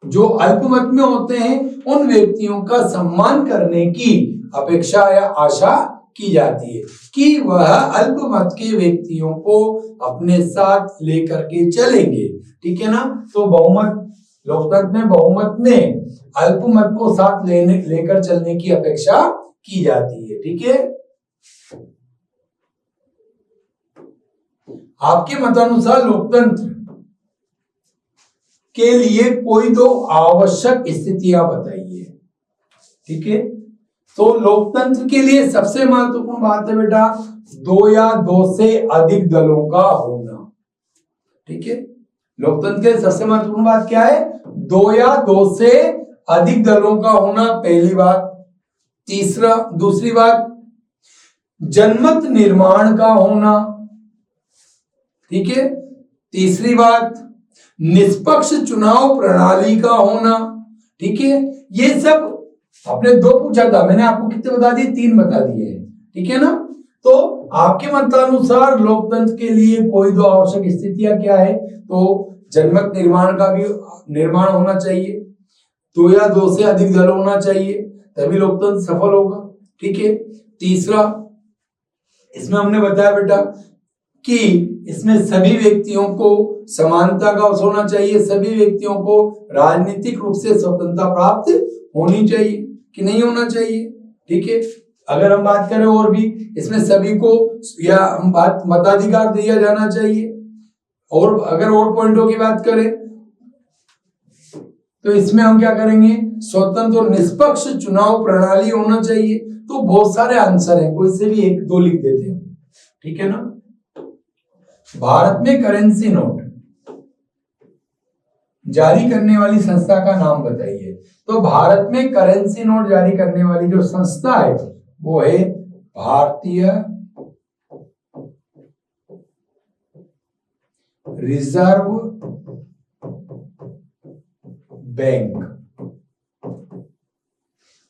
जो अल्पमत में होते हैं उन व्यक्तियों का सम्मान करने की अपेक्षा या आशा की जाती है कि वह अल्पमत के व्यक्तियों को अपने साथ लेकर के चलेंगे, ठीक है ना। तो बहुमत, लोकतंत्र में बहुमत में अल्पमत को साथ लेकर चलने की अपेक्षा की जाती है, ठीक है। आपके मतानुसार लोकतंत्र के लिए कोई दो आवश्यक स्थितियां बताइए, ठीक है। तो लोकतंत्र के लिए सबसे महत्वपूर्ण बात है बेटा, दो या दो से अधिक दलों का होना, ठीक है। लोकतंत्र के लिए सबसे महत्वपूर्ण बात क्या है, दो या दो से अधिक दलों का होना, पहली बात। दूसरी बात, जनमत निर्माण का होना, ठीक है। तीसरी बात, निष्पक्ष चुनाव प्रणाली का होना, ठीक है। ये सब आपने दो पूछा था, मैंने आपको कितने बता दिए, 3 बता दिए, ठीक है ना। तो आपके मतानुसार लोकतंत्र के लिए कोई दो आवश्यक स्थितियां क्या है, तो जनमत निर्माण का भी निर्माण होना चाहिए, दो या दो से अधिक दल होना चाहिए, तभी लोकतंत्र सफल होगा, ठीक है। तीसरा, इसमें हमने बताया बेटा कि इसमें सभी व्यक्तियों को समानता का अवसर होना चाहिए, सभी व्यक्तियों को राजनीतिक रूप से स्वतंत्रता प्राप्त होनी चाहिए कि नहीं होना चाहिए, ठीक है। अगर हम बात करें और भी, इसमें सभी को या हम बात मताधिकार दिया जाना चाहिए। और अगर और पॉइंटों की बात करें तो इसमें हम क्या करेंगे, स्वतंत्र और निष्पक्ष चुनाव प्रणाली होना चाहिए। तो बहुत सारे आंसर हैं, कोई से भी एक दो लिख देते हैं, ठीक है ना। भारत में करेंसी नोट जारी करने वाली संस्था का नाम बताइए। तो भारत में करेंसी नोट जारी करने वाली जो संस्था है वो है भारतीय रिजर्व बैंक।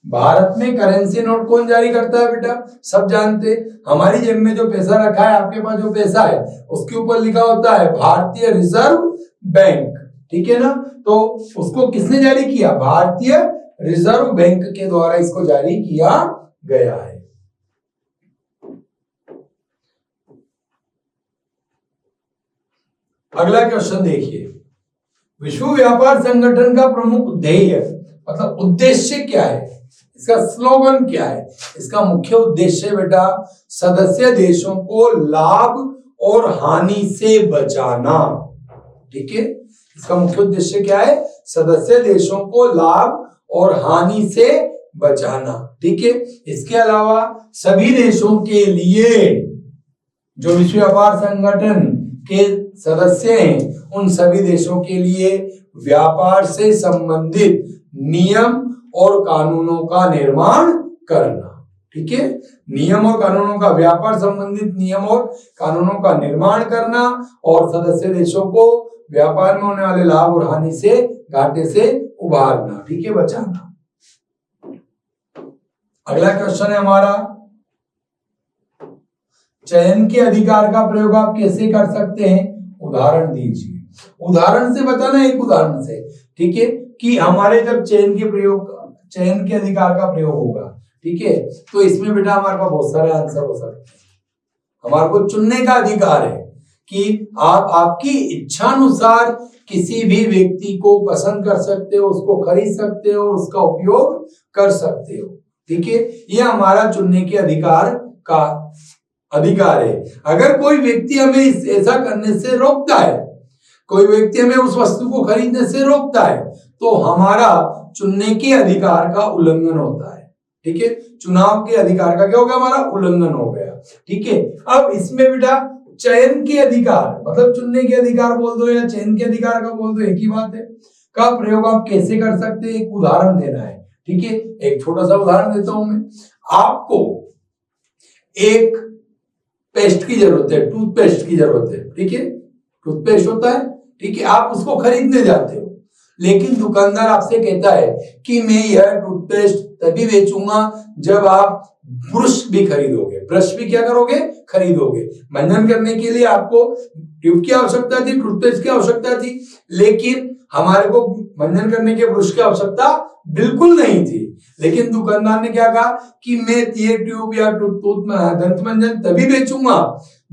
भारत में करेंसी नोट कौन जारी करता है बेटा? सब जानते हैं। हमारी जेब में जो पैसा रखा है, आपके पास जो पैसा है, उसके ऊपर लिखा होता है भारतीय रिजर्व बैंक, ठीक है ना। तो उसको किसने जारी किया? भारतीय रिजर्व बैंक के द्वारा इसको जारी किया गया है। अगला क्वेश्चन देखिए, विश्व व्यापार संगठन का प्रमुख ध्येय मतलब उद्देश्य क्या है? इसका स्लोगन क्या है? इसका मुख्य उद्देश्य बेटा सदस्य देशों को लाभ और हानि से बचाना, ठीक है। इसका मुख्य उद्देश्य क्या है? सदस्य देशों को लाभ और हानि से बचाना, ठीक है। इसके अलावा सभी देशों के लिए, जो विश्व व्यापार संगठन के सदस्य हैं, उन सभी देशों के लिए व्यापार से संबंधित नियम और कानूनों का निर्माण करना, ठीक है। नियम और कानूनों का, व्यापार संबंधित नियम और कानूनों का निर्माण करना और सदस्य देशों को व्यापार में होने वाले लाभ और हानि से, घाटे से उबारना, ठीक है, बचाना। अगला क्वेश्चन है हमारा, चयन के अधिकार का प्रयोग आप कैसे कर सकते हैं? उदाहरण दीजिए। उदाहरण से बताना, एक उदाहरण से, ठीक है, कि हमारे जब चयन के अधिकार का प्रयोग होगा, ठीक है, तो इसमें बेटा हमारे पास बहुत सारे आंसर हो सकते हैं। हमारे को चुनने का अधिकार है कि आप आपकी इच्छानुसार किसी भी व्यक्ति को पसंद कर सकते हो, उसको खरीद सकते हो, उसका उपयोग कर सकते हो, ठीक है। यह हमारा चुनने के अधिकार का अधिकार है। अगर कोई व्यक्ति हमें ऐसा करने से रोकता है, कोई व्यक्ति हमें उस वस्तु को खरीदने से रोकता है, तो हमारा चुनने के अधिकार का उल्लंघन होता है, ठीक है। चुनाव के अधिकार का क्या हो गया? हमारा उल्लंघन हो गया, ठीक है। अब इसमें बेटा चयन के अधिकार मतलब चुनने के अधिकार बोल दो या चयन के अधिकार का बोल दो, एक ही बात है, का प्रयोग आप कैसे कर सकते हैं? एक उदाहरण देना है, ठीक है। एक छोटा सा उदाहरण देता हूं मैं। आपको एक पेस्ट की जरूरत है, टूथपेस्ट की जरूरत है, ठीक है। टूथपेस्ट होता है, ठीक है, आप उसको खरीदने जाते हो, लेकिन दुकानदार आपसे कहता है कि मैं यह टूथपेस्ट तभी बेचूंगा जब आप ब्रश भी खरीदोगे। ब्रश भी क्या करोगे? खरीदोगे। मंजन करने के लिए आपको ट्यूब की आवश्यकता थी, टूथपेस्ट की आवश्यकता थी, लेकिन हमारे को मंजन करने के ब्रश की आवश्यकता बिल्कुल नहीं थी। लेकिन दुकानदार ने क्या कहा कि मैं ये ट्यूब या दंत मंजन तभी बेचूंगा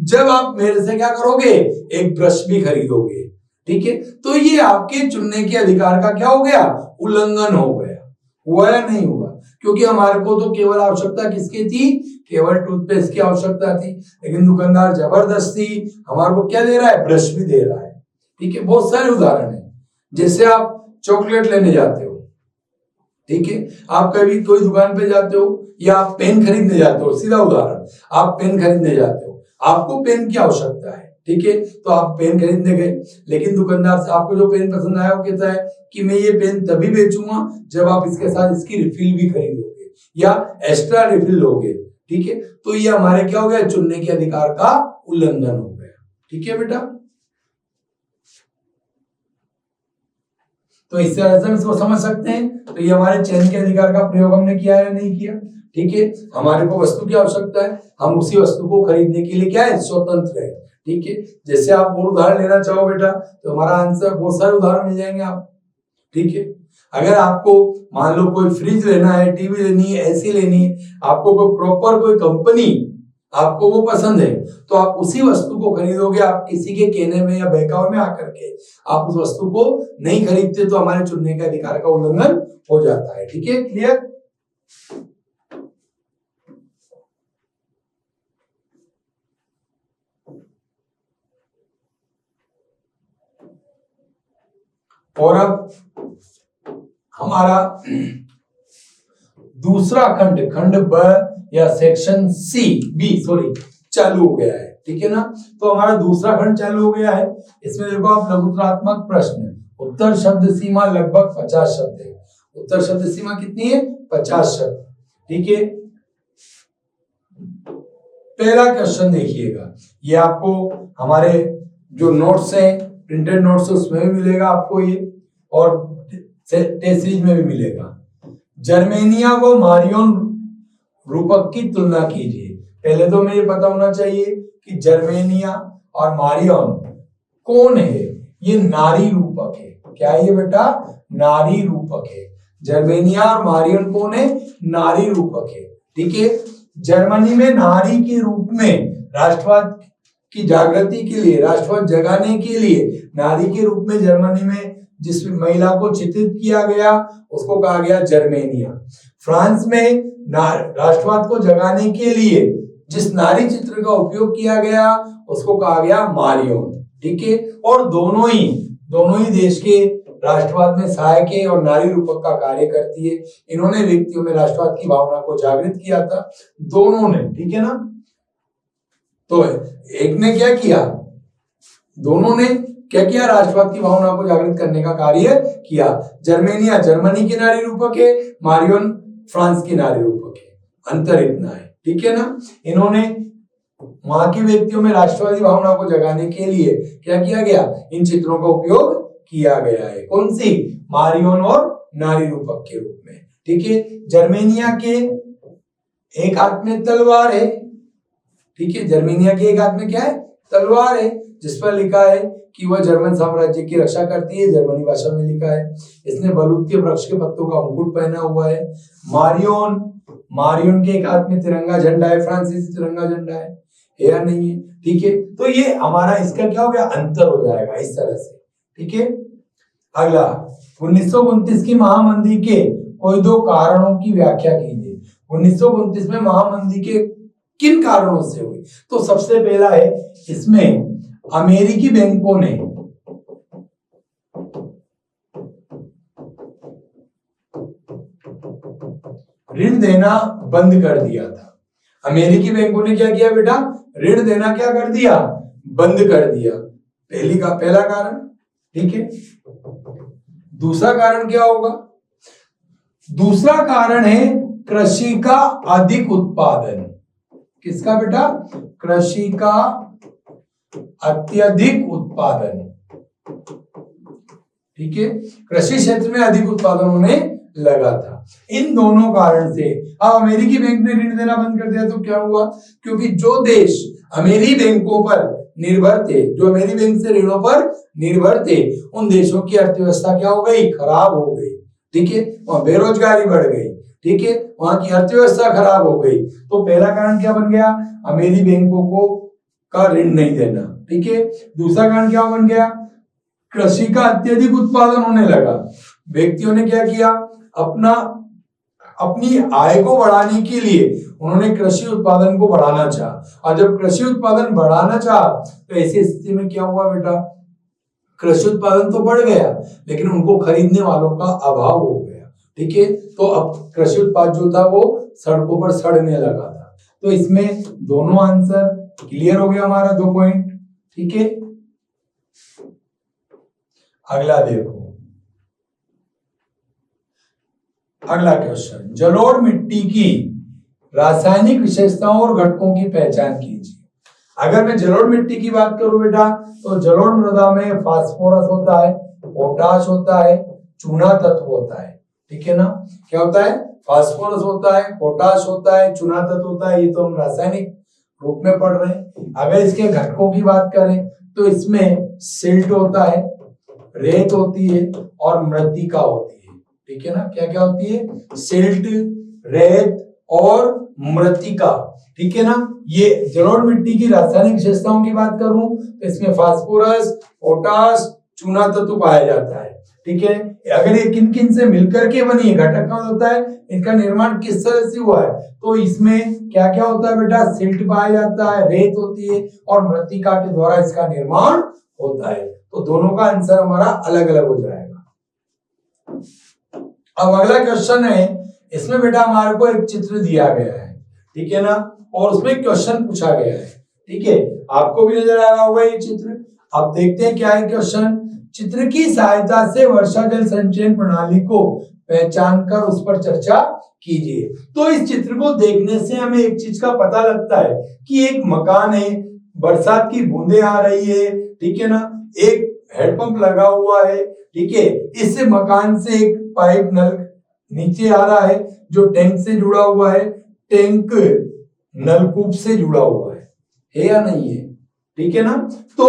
जब आप मेरे से क्या करोगे? एक ब्रश भी खरीदोगे, ठीक है। तो ये आपके चुनने के अधिकार का क्या हो गया? उल्लंघन हो गया। हुआ या नहीं हुआ? क्योंकि हमारे को तो केवल आवश्यकता किसकी थी? केवल टूथपेस्ट की आवश्यकता थी, लेकिन दुकानदार जबरदस्ती हमारे को क्या दे रहा है? ब्रश भी दे रहा है, ठीक है। बहुत सारे उदाहरण है। जैसे आप चॉकलेट लेने जाते हो, ठीक है, आप कभी कोई दुकान पे जाते हो या आप पेन खरीदने जाते हो, सीधा उदाहरण, आप पेन खरीदने जाते हो, आपको पेन की आवश्यकता है, ठीक है, तो आप पेन खरीदने गए, लेकिन दुकानदार से आपको जो पेन पसंद आया वो कहता है कि मैं ये पेन तभी बेचूंगा जब आप इसके साथ इसकी रिफिल भी खरीदोगे या एक्स्ट्रा रिफिल लोगे, ठीक है। तो ये हमारे क्या हो गया? चुनने के अधिकार का उल्लंघन हो गया, ठीक है बेटा। तो इस तरह से हम इसको समझ सकते हैं। तो ये हमारे चयन के अधिकार का प्रयोग हमने किया या नहीं किया, ठीक है। हमारे को वस्तु की आवश्यकता है, हम उसी वस्तु को खरीदने के लिए क्या है? स्वतंत्र है, ठीक है। जैसे आप और उदाहरण लेना चाहो बेटा तो हमारा आंसर, बहुत सारे उदाहरण मिल जाएंगे आप, ठीक है। अगर आपको मान लो कोई फ्रिज लेना है, टीवी लेनी है, एसी लेनी है, आपको कोई प्रॉपर कोई कंपनी आपको वो पसंद है, तो आप उसी वस्तु को खरीदोगे। आप किसी के कहने में या बहकावे में आकर के आप उस वस्तु को नहीं खरीदते, तो हमारे चुनने के अधिकार का उल्लंघन हो जाता है, ठीक है। क्लियर? और अब हमारा दूसरा खंड, खंड ब या सेक्शन सी बी चालू हो गया है। ठीक है ना। तो हमारा दूसरा खंड चालू हो गया है। इसमें देखो आप लघुत्रात्मक प्रश्न, उत्तर शब्द सीमा लगभग 50 शब्द है। उत्तर शब्द सीमा कितनी है? 50 शब्द, ठीक है। पहला क्वेश्चन देखिएगा, ये आपको हमारे जो नोट्स हैं, प्रिंटेड नोट्स, उसमें भी मिलेगा आपको ये, और टेस्ट सीरीज में भी मिलेगा। जर्मेनिया व मारियन रूपक की तुलना कीजिए। पहले तो हमें ये पता होना चाहिए कि जर्मेनिया और मारियन कौन है? ये नारी रूपक है। क्या है ये बेटा? नारी रूपक है। जर्मेनिया और मारियन कौन है? नारी रूपक है, ठीक है। जर्मनी में नारी के रूप में राष्ट्रवाद की जागृति के लिए, राष्ट्रवाद जगाने के लिए नारी के रूप में जर्मनी में जिस महिला को चित्रित किया गया उसको कहा गया जर्मेनिया। फ्रांस में राष्ट्रवाद को जगाने के लिए जिस नारी चित्र का उपयोग किया गया उसको कहा गया मारियन, ठीक है। और दोनों ही देश के राष्ट्रवाद में सहायक है और नारी रूपक का कार्य करती है। इन्होंने व्यक्तियों में राष्ट्रवाद की भावना को जागृत किया था, दोनों ने, ठीक है ना। तो एक ने क्या किया? दोनों ने क्या किया? राष्ट्रवाद की भावना को जागृत करने का कार्य किया। जर्मेनिया जर्मनी की नारी रूपक है, मारियन फ्रांस की नारी रूपक है। अंतर इतना है, ठीक है ना। इन्होंने वहां के व्यक्तियों में राष्ट्रवादी भावना को जगाने के लिए क्या किया गया? इन चित्रों का उपयोग किया गया है। कौन सी? मारियन और नारी रूपक के रूप में, ठीक है। जर्मेनिया के एक हाथ में तलवार है, ठीक है। जर्मेनिया के एक हाथ में क्या है? तलवार है, जिस पर लिखा है कि वह जर्मन साम्राज्य की रक्षा करती है। जर्मनी भाषा में लिखा है। इसने बलूत के वृक्ष के पत्तों का मुकुट पहना हुआ है। मारियन के एक हाथ में तिरंगा झंडा है, फ्रांसीसी तिरंगा झंडा है या नहीं है, ठीक है। तो ये हमारा इसका क्या हो गया? अंतर हो जाएगा इस तरह से, ठीक है। अगला, 1929 की महामंदी के कोई दो कारणों की व्याख्या कीजिए। 1929 में महामंदी के किन कारणों से हुई? तो सबसे पहला है, इसमें अमेरिकी बैंकों ने ऋण देना बंद कर दिया था। अमेरिकी बैंकों ने क्या किया बेटा? ऋण देना क्या कर दिया? बंद कर दिया। पहला कारण, ठीक है। दूसरा कारण क्या होगा? दूसरा कारण है कृषि का अधिक उत्पादन। किसका बेटा? कृषि का अत्यधिक उत्पादन, ठीक है। कृषि क्षेत्र में अधिक उत्पादन होने लगा था। इन दोनों कारण से अब अमेरिकी बैंक ने ऋण देना बंद कर दिया। तो क्या हुआ? क्योंकि जो देश अमेरिकी बैंकों पर निर्भर थे, जो अमेरिकी बैंक से ऋणों पर निर्भर थे, उन देशों की अर्थव्यवस्था क्या हो गई? खराब हो गई, ठीक है। वहां बेरोजगारी बढ़ गई, ठीक है। वहां की अर्थव्यवस्था खराब हो गई। तो पहला कारण क्या बन गया? अमेरिकी बैंकों को का ऋण नहीं देना, ठीक है। दूसरा कारण क्या बन गया? कृषि का अत्यधिक उत्पादन होने लगा। व्यक्तियों ने क्या किया? अपनी आय को बढ़ाने के लिए उन्होंने कृषि उत्पादन को बढ़ाना चाहा। और जब कृषि उत्पादन बढ़ाना चाहा तो ऐसी स्थिति में क्या हुआ बेटा? कृषि उत्पादन तो बढ़ गया लेकिन उनको खरीदने वालों का अभाव हो गया, ठीक है। तो अब कृषि उत्पाद जो था वो सड़कों पर सड़ने लगा था। तो इसमें दोनों आंसर क्लियर हो गया हमारा, 2 पॉइंट, ठीक है। अगला देखो, अगला क्वेश्चन, जलोढ़ मिट्टी की रासायनिक विशेषताओं और घटकों की पहचान कीजिए। अगर मैं जलोढ़ मिट्टी की बात करूं बेटा, तो जलोढ़ मृदा में फास्फोरस होता है, पोटाश होता है, चूना तत्व होता है, ठीक है ना। क्या होता है? फास्फोरस होता है, पोटाश होता है, चूना तत्व होता है। ये तो हम रासायनिक रूप में पढ़ रहे हैं। अगर इसके घटकों की बात करें तो इसमें सिल्ट होता है, रेत होती है और मृत्तिका होती है, ठीक है ना। क्या क्या होती है? सिल्ट, रेत और मृत्तिका, ठीक है ना। ये जलोढ़ मिट्टी की रासायनिक विशेषताओं की बात करूं तो इसमें फास्फोरस, पोटाश, चूना तत्व पाया जाता है, ठीक है। अगर ये किन किन से मिलकर के बनी है, घटक कौन होता है, इनका निर्माण किस तरह से हुआ है, तो इसमें क्या क्या होता है बेटा? सिल्ट पाया जाता है, रेत होती है और मृत्तिका के द्वारा इसका निर्माण होता है। तो दोनों का आंसर हमारा अलग अलग हो जाएगा। अब अगला क्वेश्चन है, इसमें बेटा हमारे को एक चित्र दिया गया है, ठीक है ना, और उसमें क्वेश्चन पूछा गया है, ठीक है, आपको भी नजर आ रहा होगा ये चित्र। अब देखते हैं क्या है क्वेश्चन। चित्र की सहायता से वर्षा जल संचयन प्रणाली को पहचान कर उस पर चर्चा कीजिए। तो इस चित्र को देखने से हमें एक चीज का पता लगता है कि एक मकान है, बरसात की बूंदें आ रही है, ठीक है ना, एक हैंडपंप लगा हुआ है, ठीक है, इस मकान से एक पाइप नल नीचे आ रहा है जो टैंक से जुड़ा हुआ है, टैंक नलकूप से जुड़ा हुआ है या नहीं है, ठीक है ना। तो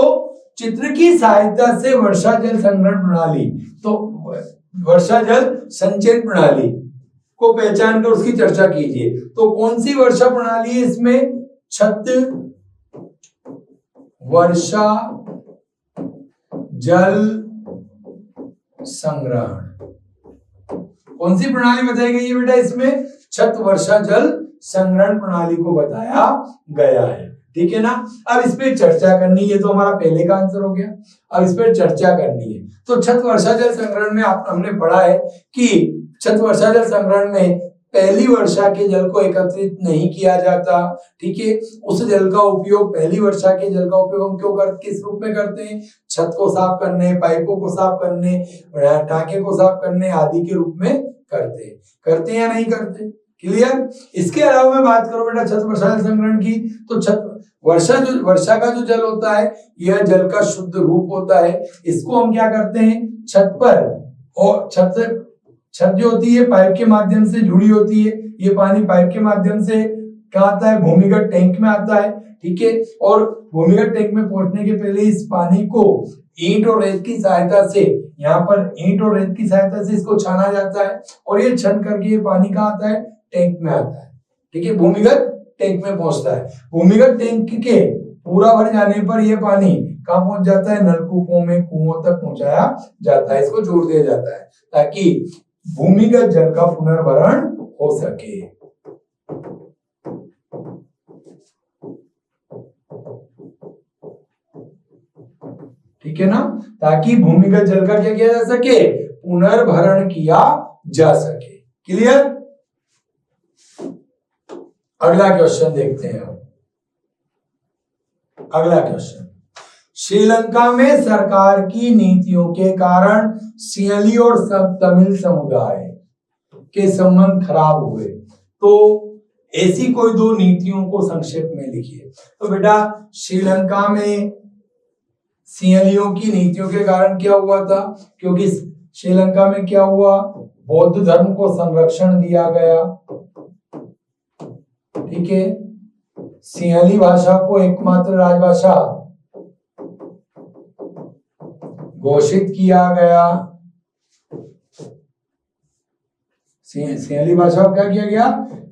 चित्र की सहायता से वर्षा जल संग्रहण प्रणाली, तो वर्षा जल संचयन प्रणाली को पहचान कर उसकी चर्चा कीजिए। तो कौन सी वर्षा प्रणाली है इसमें? छत वर्षा जल संग्रहण। कौन सी प्रणाली बताई गई है बेटा इसमें? छत वर्षा जल संग्रहण प्रणाली को बताया गया है, ठीक है ना। अब इस पे चर्चा करनी है, तो हमारा पहले का आंसर हो गया। अब इस पे चर्चा करनी है, तो छत वर्षा जल संग्रहण में हमने पढ़ा है कि छत वर्षा जल संग्रहण में पहली वर्षा के जल को एकत्रित नहीं किया जाता, ठीक है। उस जल का उपयोग, पहली वर्षा के जल का उपयोग हम क्यों किस रूप में करते हैं? छत को साफ करने, पाइपों को साफ करने, टांके को साफ करने आदि के रूप में करते हैं या नहीं करते? क्लियर। इसके अलावा मैं बात करूं बेटा छत वर्षा जल संग्रहण की, तो छत वर्षा का जो जल होता है यह जल का शुद्ध रूप होता है। इसको हम क्या करते हैं? छत पर, और छत जो होती है पाइप के माध्यम से जुड़ी होती है, ये पानी पाइप के माध्यम से क्या आता है? भूमिगत टैंक में आता है, ठीक है। और भूमिगत टैंक में पहुंचने के पहले इस पानी को ईंट और रेत की सहायता से, यहाँ पर ईंट और रेत की सहायता से इसको छाना जाता है, और ये छन करके ये पानी कहाँ आता है? टैंक में आता है, ठीक है, भूमिगत टैंक में पहुंचता है। भूमिगत टैंक के पूरा भर जाने पर यह पानी कहाँ पहुंच जाता है? नलकूपों में, कुओं तक पहुंचाया जाता है, इसको जोड़ दिया जाता है ताकि भूमिगत जल का पुनर्भरण हो सके। ठीक है ना, ताकि भूमिगत जल का क्या किया जा सके? पुनर्भरण किया जा सके। क्लियर। अगला क्वेश्चन देखते हैं हम। अगला क्वेश्चन, श्रीलंका में सरकार की नीतियों के कारण सिंहली और तमिल समुदाय के संबंध खराब हुए, तो ऐसी कोई दो नीतियों को संक्षेप में लिखिए। तो बेटा श्रीलंका में सिंहलियों की नीतियों के कारण क्या हुआ था? क्योंकि श्रीलंका में क्या हुआ? बौद्ध धर्म को संरक्षण दिया गया, ठीक है। सिंहली भाषा को एकमात्र राजभाषा घोषित किया गया। सिंहली भाषा को क्या किया गया?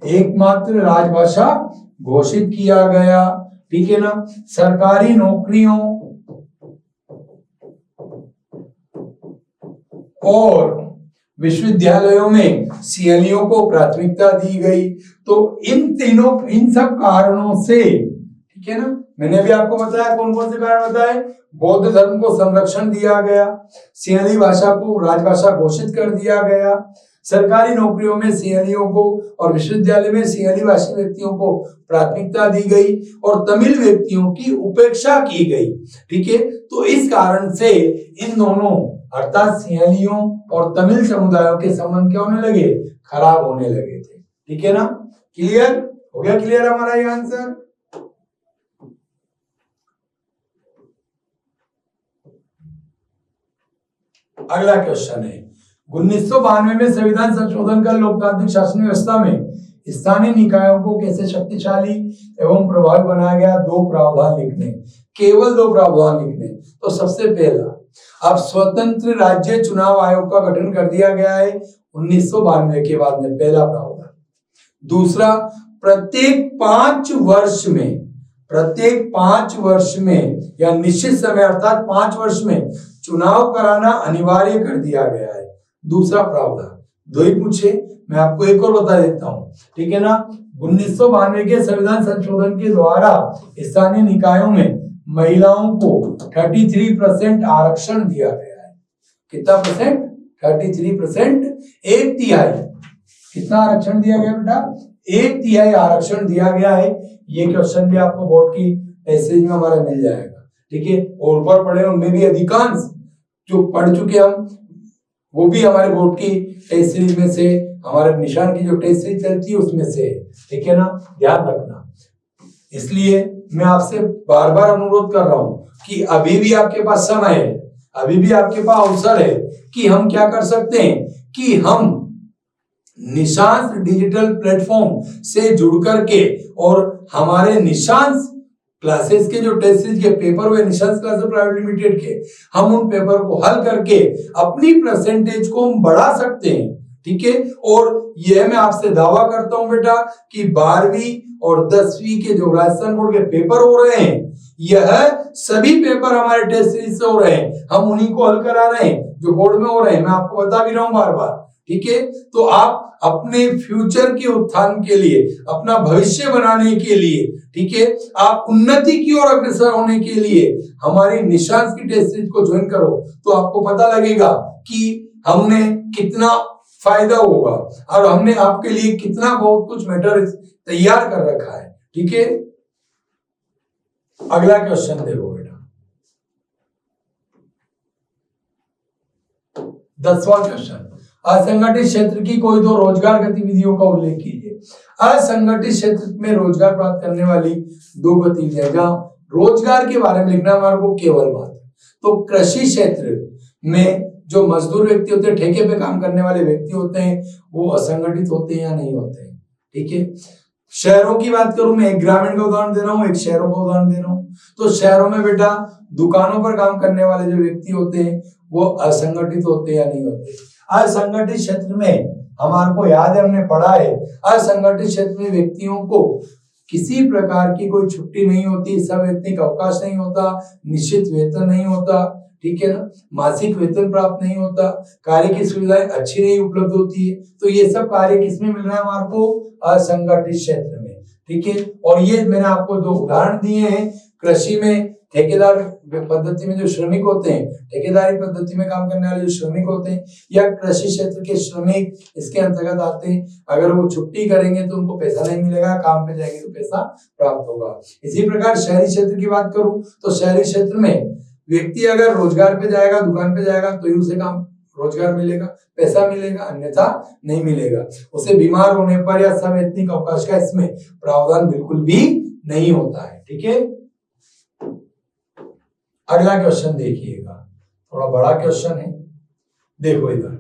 एकमात्र राजभाषा घोषित किया गया, ठीक है ना। सरकारी नौकरियों और विश्वविद्यालयों में सिंहलियों को प्राथमिकता दी गई। तो इन सब कारणों से, ठीक है ना, मैंने भी आपको बताया कौन कौन से कारण बताए। बौद्ध धर्म को संरक्षण दिया गया, सिंहली भाषा को राजभाषा घोषित कर दिया गया, सरकारी नौकरियों में सिंहलियों को और विश्वविद्यालय में सिंहली भाषी व्यक्तियों को प्राथमिकता दी गई और तमिल व्यक्तियों की उपेक्षा की गई, ठीक है। तो इस कारण से इन दोनों अर्थात सिंहलियों और तमिल समुदायों के संबंध क्या होने लगे? खराब होने लगे थे, ठीक है ना। क्लियर हो गया? क्लियर हमारा ये आंसर। अगला क्वेश्चन है, 1992 में संविधान संशोधन कर लोकतांत्रिक शासन व्यवस्था में स्थानीय निकायों को कैसे शक्तिशाली एवं प्रभावी बनाया गया? दो प्रावधान लिखने, केवल दो प्रावधान लिखने। तो सबसे पहला, अब स्वतंत्र राज्य चुनाव आयोग का गठन कर दिया गया है 1992 के बाद में, पहला प्रावधान। दूसरा, प्रत्येक 5 वर्ष में या निश्चित समय अर्थात 5 वर्ष में चुनाव कराना अनिवार्य कर दिया गया है, दूसरा प्रावधान। दो ही पूछे, मैं आपको एक और बता देता हूं, ठीक है ना। 1992 के संविधान संशोधन के द्वारा स्थानीय निकायों में महिलाओं को 33% आरक्षण दिया गया है। कितना परसेंट? 33%, 1/3। कितना आरक्षण दिया गया बेटा? 1/3 आरक्षण दिया गया है। ये क्वेश्चन भी आपको बोर्ड की टेस्ट सीरीज में हमारा मिल जाएगा। ठीक है, और ऊपर पढ़े उनमें भी अधिकांश जो पढ़ चुके हम वो भी हमारे बोर्ड की टेस्ट सीरीज में से, हमारे निशान की जो टेस्ट सीरीज चलती है उसमें से। ठीक है ना, ध्यान रखना। इसलिए मैं आपसे बार बार अनुरोध कर रहा हूं कि अभी भी आपके पास समय है, अभी भी आपके पास अवसर है कि हम क्या कर सकते हैं कि हम निशांस डिजिटल प्लेटफॉर्म से जुड़ करके और हमारे निशांस क्लासेस के जो टेस्ट सीरीज के पेपर हुए निशांस क्लासेस प्राइवेट लिमिटेड के, हम उन पेपर को हल करके अपनी परसेंटेज को हम बढ़ा सकते हैं। ठीक है, और यह मैं आपसे दावा करता हूं बेटा कि 12वीं और 10वीं के जो राजस्थान बोर्ड के पेपर हो रहे हैं, यह सभी पेपर हमारे टेस्ट सीरीज से हो रहे हैं, हम उन्हीं को हल करा रहे हैं जो बोर्ड में हो रहे हैं। मैं आपको बता भी रहा हूं बार बार। ठीक है, तो आप अपने फ्यूचर के उत्थान के लिए, अपना भविष्य बनाने के लिए, ठीक है, आप उन्नति की ओर अग्रसर होने के लिए हमारी निशांस की टेस्ट सीरीज को ज्वाइन करो, तो आपको पता लगेगा कि हमने कितना फायदा होगा और हमने आपके लिए कितना बहुत कुछ मैटर तैयार कर रखा है। ठीक है, अगला क्वेश्चन देखो बेटा, 10वां क्वेश्चन, असंगठित क्षेत्र की कोई दो रोजगार गतिविधियों का उल्लेख कीजिए। असंगठित क्षेत्र में रोजगार प्राप्त करने वाली दो गतिविधियां, जहां रोजगार के बारे में लिखना हमारे को केवल बात, तो कृषि क्षेत्र में जो मजदूर व्यक्ति होते हैं, ठेके पे काम करने वाले व्यक्ति होते हैं, वो असंगठित होते हैं या नहीं होते हैं। ठीक है, शहरों की बात करूं, मैं एक ग्रामीण का उदाहरण दे रहा हूं, एक शहरों का उदाहरण दे रहा हूं। तो शहरों में बेटा दुकानों पर काम करने वाले जो व्यक्ति होते हैं वो असंगठित होते हैं या नहीं होते। असंगठित क्षेत्र में हमारे को याद है, हमने पढ़ा है, असंगठित क्षेत्र में व्यक्तियों को किसी प्रकार की कोई छुट्टी नहीं होती, सवैतनिक अवकाश नहीं होता, निश्चित वेतन नहीं होता। ठीक है ना, मासिक वेतन प्राप्त नहीं होता, कार्य की सुविधाएं अच्छी नहीं उपलब्ध होती है। तो ये सब कार्य किसमें मिल रहा है हमारे को? असंगठित क्षेत्र में। ठीक है, और ये मैंने आपको जो उदाहरण दिए हैं, कृषि में ठेकेदार पद्धति में जो श्रमिक होते हैं, ठेकेदारी पद्धति में काम करने वाले जो श्रमिक होते हैं, या कृषि क्षेत्र के श्रमिक इसके अंतर्गत आते हैं। अगर वो छुट्टी करेंगे तो उनको पैसा नहीं मिलेगा, काम पे जाएंगे तो पैसा प्राप्त होगा। इसी प्रकार शहरी क्षेत्र की बात करूं तो शहरी क्षेत्र में व्यक्ति अगर रोजगार पे जाएगा, दुकान पे जाएगा, तो ही उसे काम रोजगार मिलेगा, पैसा मिलेगा, अन्यथा नहीं मिलेगा। उसे बीमार होने पर या सवैतनिक अवकाश का इसमें प्रावधान बिल्कुल भी नहीं होता है। ठीक है, अगला क्वेश्चन देखिएगा, थोड़ा बड़ा क्वेश्चन है, देखो इधर,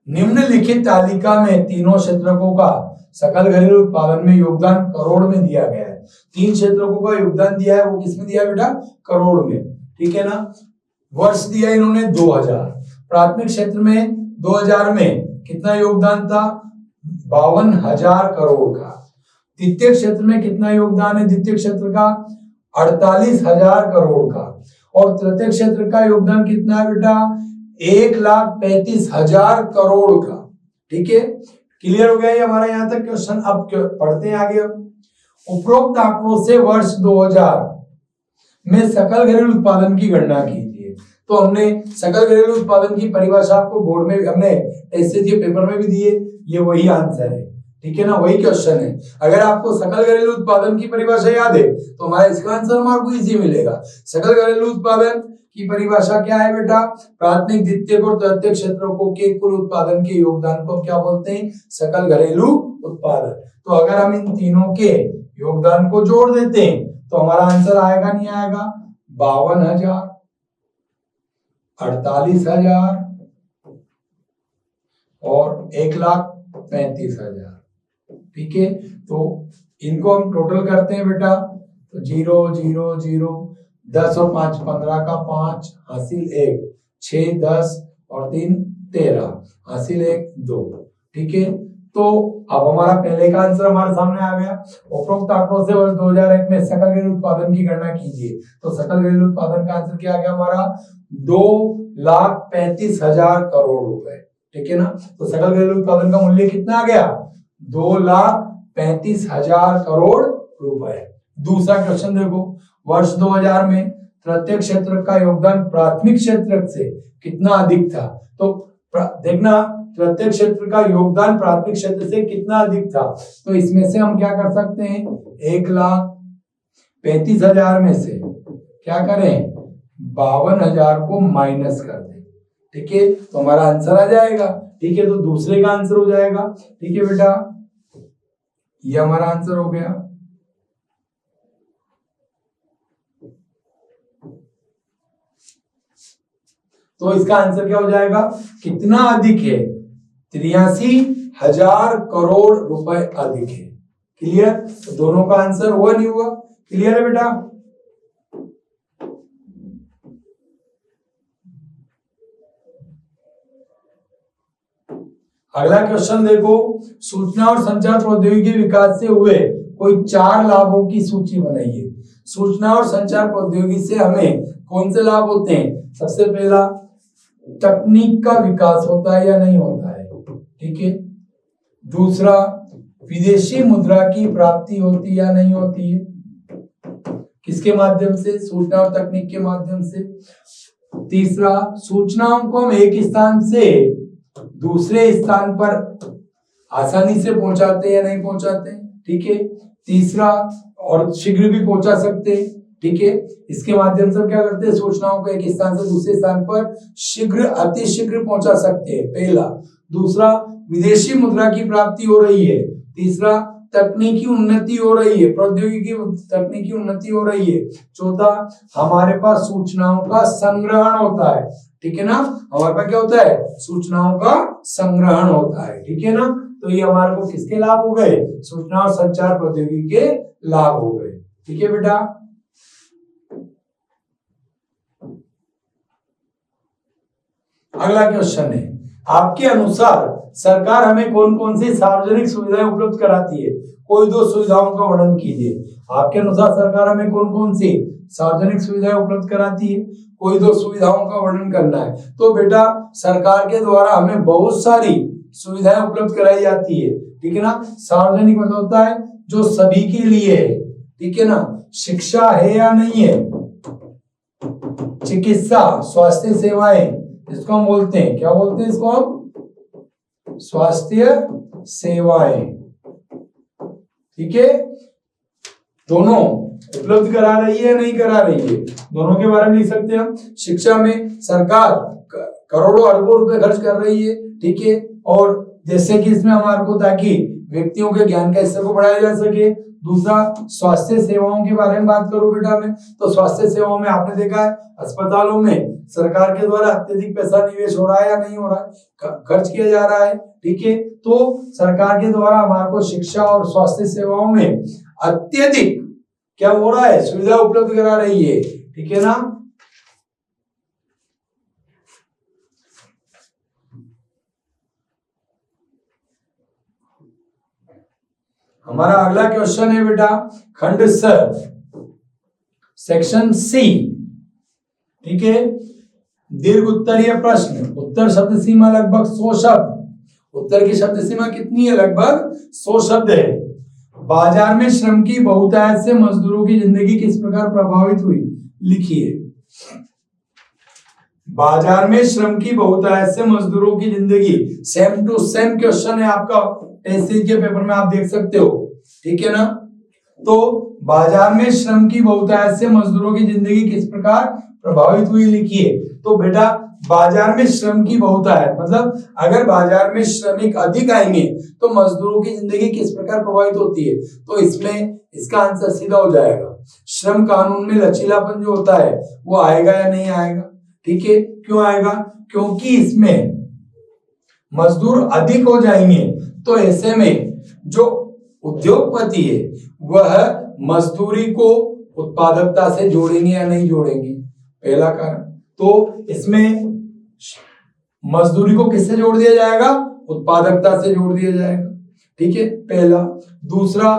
निम्नलिखित तालिका में तीनों क्षेत्रकों का सकल घरेलू उत्पादन में योगदान करोड़ में दिया गया है। तीन क्षेत्रकों का योगदान दिया है, वो किसमें दिया बेटा? करोड़ में। ठीक है ना, वर्ष दिया इन्होंने 2000। प्राथमिक क्षेत्र में 2000 में कितना योगदान था? 52,000 करोड़ का। द्वितीय क्षेत्र में कितना योगदान है द्वितीय क्षेत्र का? 48,000 करोड़ का। और तृतीय क्षेत्र का योगदान कितना है बेटा? 1,35,000 करोड़ का। ठीक है, क्लियर हो गया ये हमारा यहाँ तक क्वेश्चन। अब पढ़ते हैं आगे। उपरोक्त आंकड़ों से वर्ष 2000 में सकल घरेलू उत्पादन की गणना कीजिए। तो हमने सकल घरेलू उत्पादन की परिभाषा आपको बोर्ड में, हमने ऐसे दिए, पेपर में भी दिए, ये वही आंसर है। ठीक है ना, वही क्वेश्चन है। अगर आपको सकल घरेलू उत्पादन की परिभाषा याद है तो हमारा इसका आंसर हमारे को इजी मिलेगा। सकल घरेलू उत्पादन की परिभाषा क्या है बेटा? प्राथमिक, द्वितीयक और तृतीयक क्षेत्रों के कुल उत्पादन के योगदान को क्या बोलते हैं? सकल घरेलू उत्पादन। तो अगर हम इन तीनों के योगदान को जोड़ देते हैं तो हमारा आंसर आएगा, नहीं आएगा? 52,000, 48,000 और 1,35,000। ठीक है, तो इनको हम टोटल करते हैं बेटा, तो 0 0 0, 10 और 5 15 का 5 हासिल 1, 6 10 और 3 13 हासिल 1 2। ठीक है, तो अब हमारा पहले का आंसर हमारे सामने आ गया। उपरोक्त आंकड़ों से वर्ष 2001 में सकल घरेलू उत्पादन की गणना कीजिए। तो सकल घरेलू उत्पादन का आंसर क्या आ गया हमारा? 2,35,000 करोड़ रुपए। ठीक है ना, तो सकल घरेलू उत्पादन का मूल्य कितना आ गया? 2,35,000 करोड़ रुपए। दूसरा क्वेश्चन देखो, वर्ष 2000 में तृतीय क्षेत्र का योगदान प्राथमिक क्षेत्र से कितना अधिक था? तो देखना, तृतीय क्षेत्र का योगदान प्राथमिक क्षेत्र से कितना अधिक था, तो इसमें से हम क्या कर सकते हैं? 1,00,000 35,000 में से क्या करें, 52,000 को माइनस कर दें। ठीक है, तो हमारा आंसर आ जाएगा। ठीक है, तो दूसरे का आंसर हो जाएगा। ठीक है बेटा, ये हमारा आंसर हो गया। तो इसका आंसर क्या हो जाएगा, कितना अधिक है, 83,000 करोड़ रुपए अधिक है। क्लियर, तो दोनों का आंसर हुआ नहीं हुआ, क्लियर है बेटा। अगला क्वेश्चन देखो, सूचना और संचार प्रौद्योगिकी विकास से हुए कोई 4 लाभों की सूची बनाइए। सूचना और संचार प्रौद्योगिकी से हमें कौन से लाभ होते हैं? सबसे पहला, तकनीक का विकास होता है या नहीं होता है। ठीक है, दूसरा, विदेशी मुद्रा की प्राप्ति होती या नहीं होती है, किसके माध्यम से? सूचना और तकनीक के माध्यम से। तीसरा, सूचनाओं को हम एक स्थान से दूसरे स्थान पर आसानी से पहुंचाते हैं या नहीं पहुंचाते। ठीक है, तीसरा, और शीघ्र भी पहुंचा सकते हैं। ठीक है, इसके माध्यम से क्या करते हैं, सूचनाओं को एक स्थान से दूसरे स्थान पर शीघ्र, अति शीघ्र पहुंचा सकते हैं, पहला। दूसरा, विदेशी मुद्रा की प्राप्ति हो रही है। तीसरा, तकनीकी उन्नति हो रही है, प्रौद्योगिकी तकनीकी उन्नति हो रही है। चौथा, हमारे पास सूचनाओं का संग्रहण होता है। ठीक है ना, हमारे पास क्या होता है, सूचनाओं का संग्रहण होता है। ठीक है ना, तो ये हमारे को किसके लाभ हो गए, सूचना और संचार प्रौद्योगिकी के लाभ हो गए। ठीक है बेटा, अगला क्वेश्चन है, आपके अनुसार सरकार हमें कौन कौन सी सार्वजनिक सुविधाएं उपलब्ध कराती है? कोई 2 सुविधाओं का वर्णन कीजिए। आपके अनुसार सरकार हमें कौन कौन सी सार्वजनिक सुविधाएं उपलब्ध कराती है? कोई 2 सुविधाओं का वर्णन करना है। तो बेटा, सरकार के द्वारा हमें बहुत सारी सुविधाएं उपलब्ध कराई जाती है। ठीक है ना, सार्वजनिक मतलब होता है जो सभी के लिए है। ठीक है ना, शिक्षा है या नहीं है, चिकित्सा, स्वास्थ्य सेवाएं, इसको हम बोलते हैं, क्या बोलते हैं इसको हम, स्वास्थ्य सेवाएं। ठीक है, दोनों उपलब्ध करा रही है या नहीं करा रही है, दोनों के बारे में लिख सकते हैं हम। शिक्षा में सरकार करोड़ों अरबों रुपए खर्च कर रही है। ठीक है, और जैसे कि इसमें हमारे को, ताकि व्यक्तियों के ज्ञान का स्तर को बढ़ाया जा सके। दूसरा, स्वास्थ्य सेवाओं के बारे में बात करो बेटा में, तो स्वास्थ्य सेवाओं में आपने देखा है, अस्पतालों में सरकार के द्वारा अत्यधिक पैसा निवेश हो रहा है या नहीं हो रहा है, खर्च किया जा रहा है। ठीक है, तो सरकार के द्वारा हमारे को शिक्षा और स्वास्थ्य सेवाओं में अत्यधिक क्या हो रहा है, सुविधा उपलब्ध करा रही है। ठीक है ना, हमारा अगला क्वेश्चन है बेटा, खंड स, सेक्शन सी। ठीक है, दीर्घ उत्तरीय प्रश्न, उत्तर शब्द सीमा लगभग 100 शब्द। उत्तर की शब्द सीमा कितनी है, लगभग 100 शब्द है। बाजार में श्रम की बहुतायत से मजदूरों की जिंदगी किस प्रकार प्रभावित हुई, लिखिए। बाजार में श्रम की बहुतायत से मजदूरों की जिंदगी, सेम टू सेम क्वेश्चन है आपका टेस्ट सीरीज के पेपर में, आप देख सकते हो। ठीक है ना, तो बाजार में श्रम की बहुतायत से मजदूरों की जिंदगी किस प्रकार प्रभावित हुई, लिखिए। तो बेटा, बाजार में श्रम की बहुतायत मतलब अगर बाजार में श्रमिक अधिक आएंगे तो मजदूरों की जिंदगी किस प्रकार प्रभावित होती है, तो इसमें इसका आंसर सीधा हो जाएगा, श्रम कानून में लचीलापन जो होता है वो आएगा या नहीं आएगा। ठीक है, क्यों आएगा, क्योंकि इसमें मजदूर अधिक हो जाएंगे, तो ऐसे में जो उद्योगपति है वह मजदूरी को उत्पादकता से जोड़ेंगे या नहीं जोड़ेंगे, पहला कारण। तो इसमें मजदूरी को किससे जोड़ दिया जाएगा, उत्पादकता से जोड़ दिया जाएगा। ठीक है, पहला। दूसरा,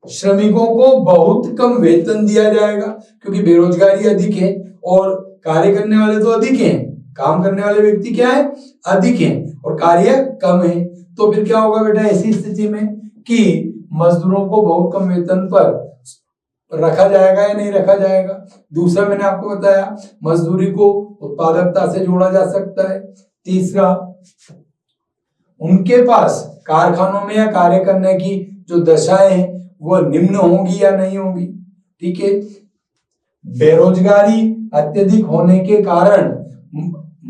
श्रमिकों को बहुत कम वेतन दिया जाएगा क्योंकि बेरोजगारी अधिक है और कार्य करने वाले तो अधिक हैं, काम करने वाले व्यक्ति क्या है, अधिक हैं और कार्य कम है। तो फिर क्या होगा बेटा ऐसी स्थिति में कि मजदूरों को बहुत कम वेतन पर रखा जाएगा या नहीं रखा जाएगा। दूसरा, मैंने आपको बताया मजदूरी को उत्पादकता से जोड़ा जा सकता है। तीसरा, उनके पास कारखानों में या कार्य करने की जो दशाएं हैं वो निम्न होंगी या नहीं होंगी। ठीक है। बेरोजगारी अत्यधिक होने के कारण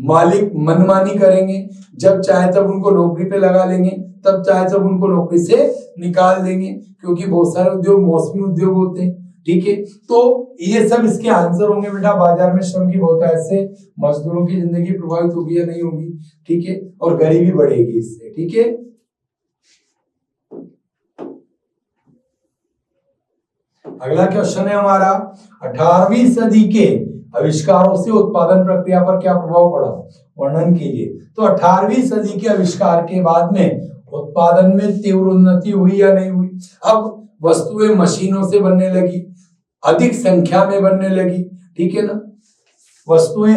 मालिक मनमानी करेंगे, जब चाहे तब उनको नौकरी पे लगा लेंगे, तब चाहे तब उनको नौकरी से निकाल देंगे, क्योंकि बहुत सारे उद्योग मौसमी उद्योग होते हैं, ठीक है। तो ये सब इसके आंसर होंगे बेटा। बाजार में श्रम की बहुतायत से मजदूरों की जिंदगी प्रभावित होगी या नहीं होगी, ठीक है, और गरीबी बढ़ेगी इससे, ठीक है। अगला क्वेश्चन है हमारा, 18वीं सदी के आविष्कारों से उत्पादन प्रक्रिया पर क्या प्रभाव पड़ा, वर्णन कीजिए। तो 18वीं सदी के आविष्कार के बाद में उत्पादन में तीव्र उन्नति हुई या नहीं हुई। अब वस्तुएं मशीनों से बनने लगी, अधिक संख्या में बनने लगी, ठीक है ना। वस्तुएं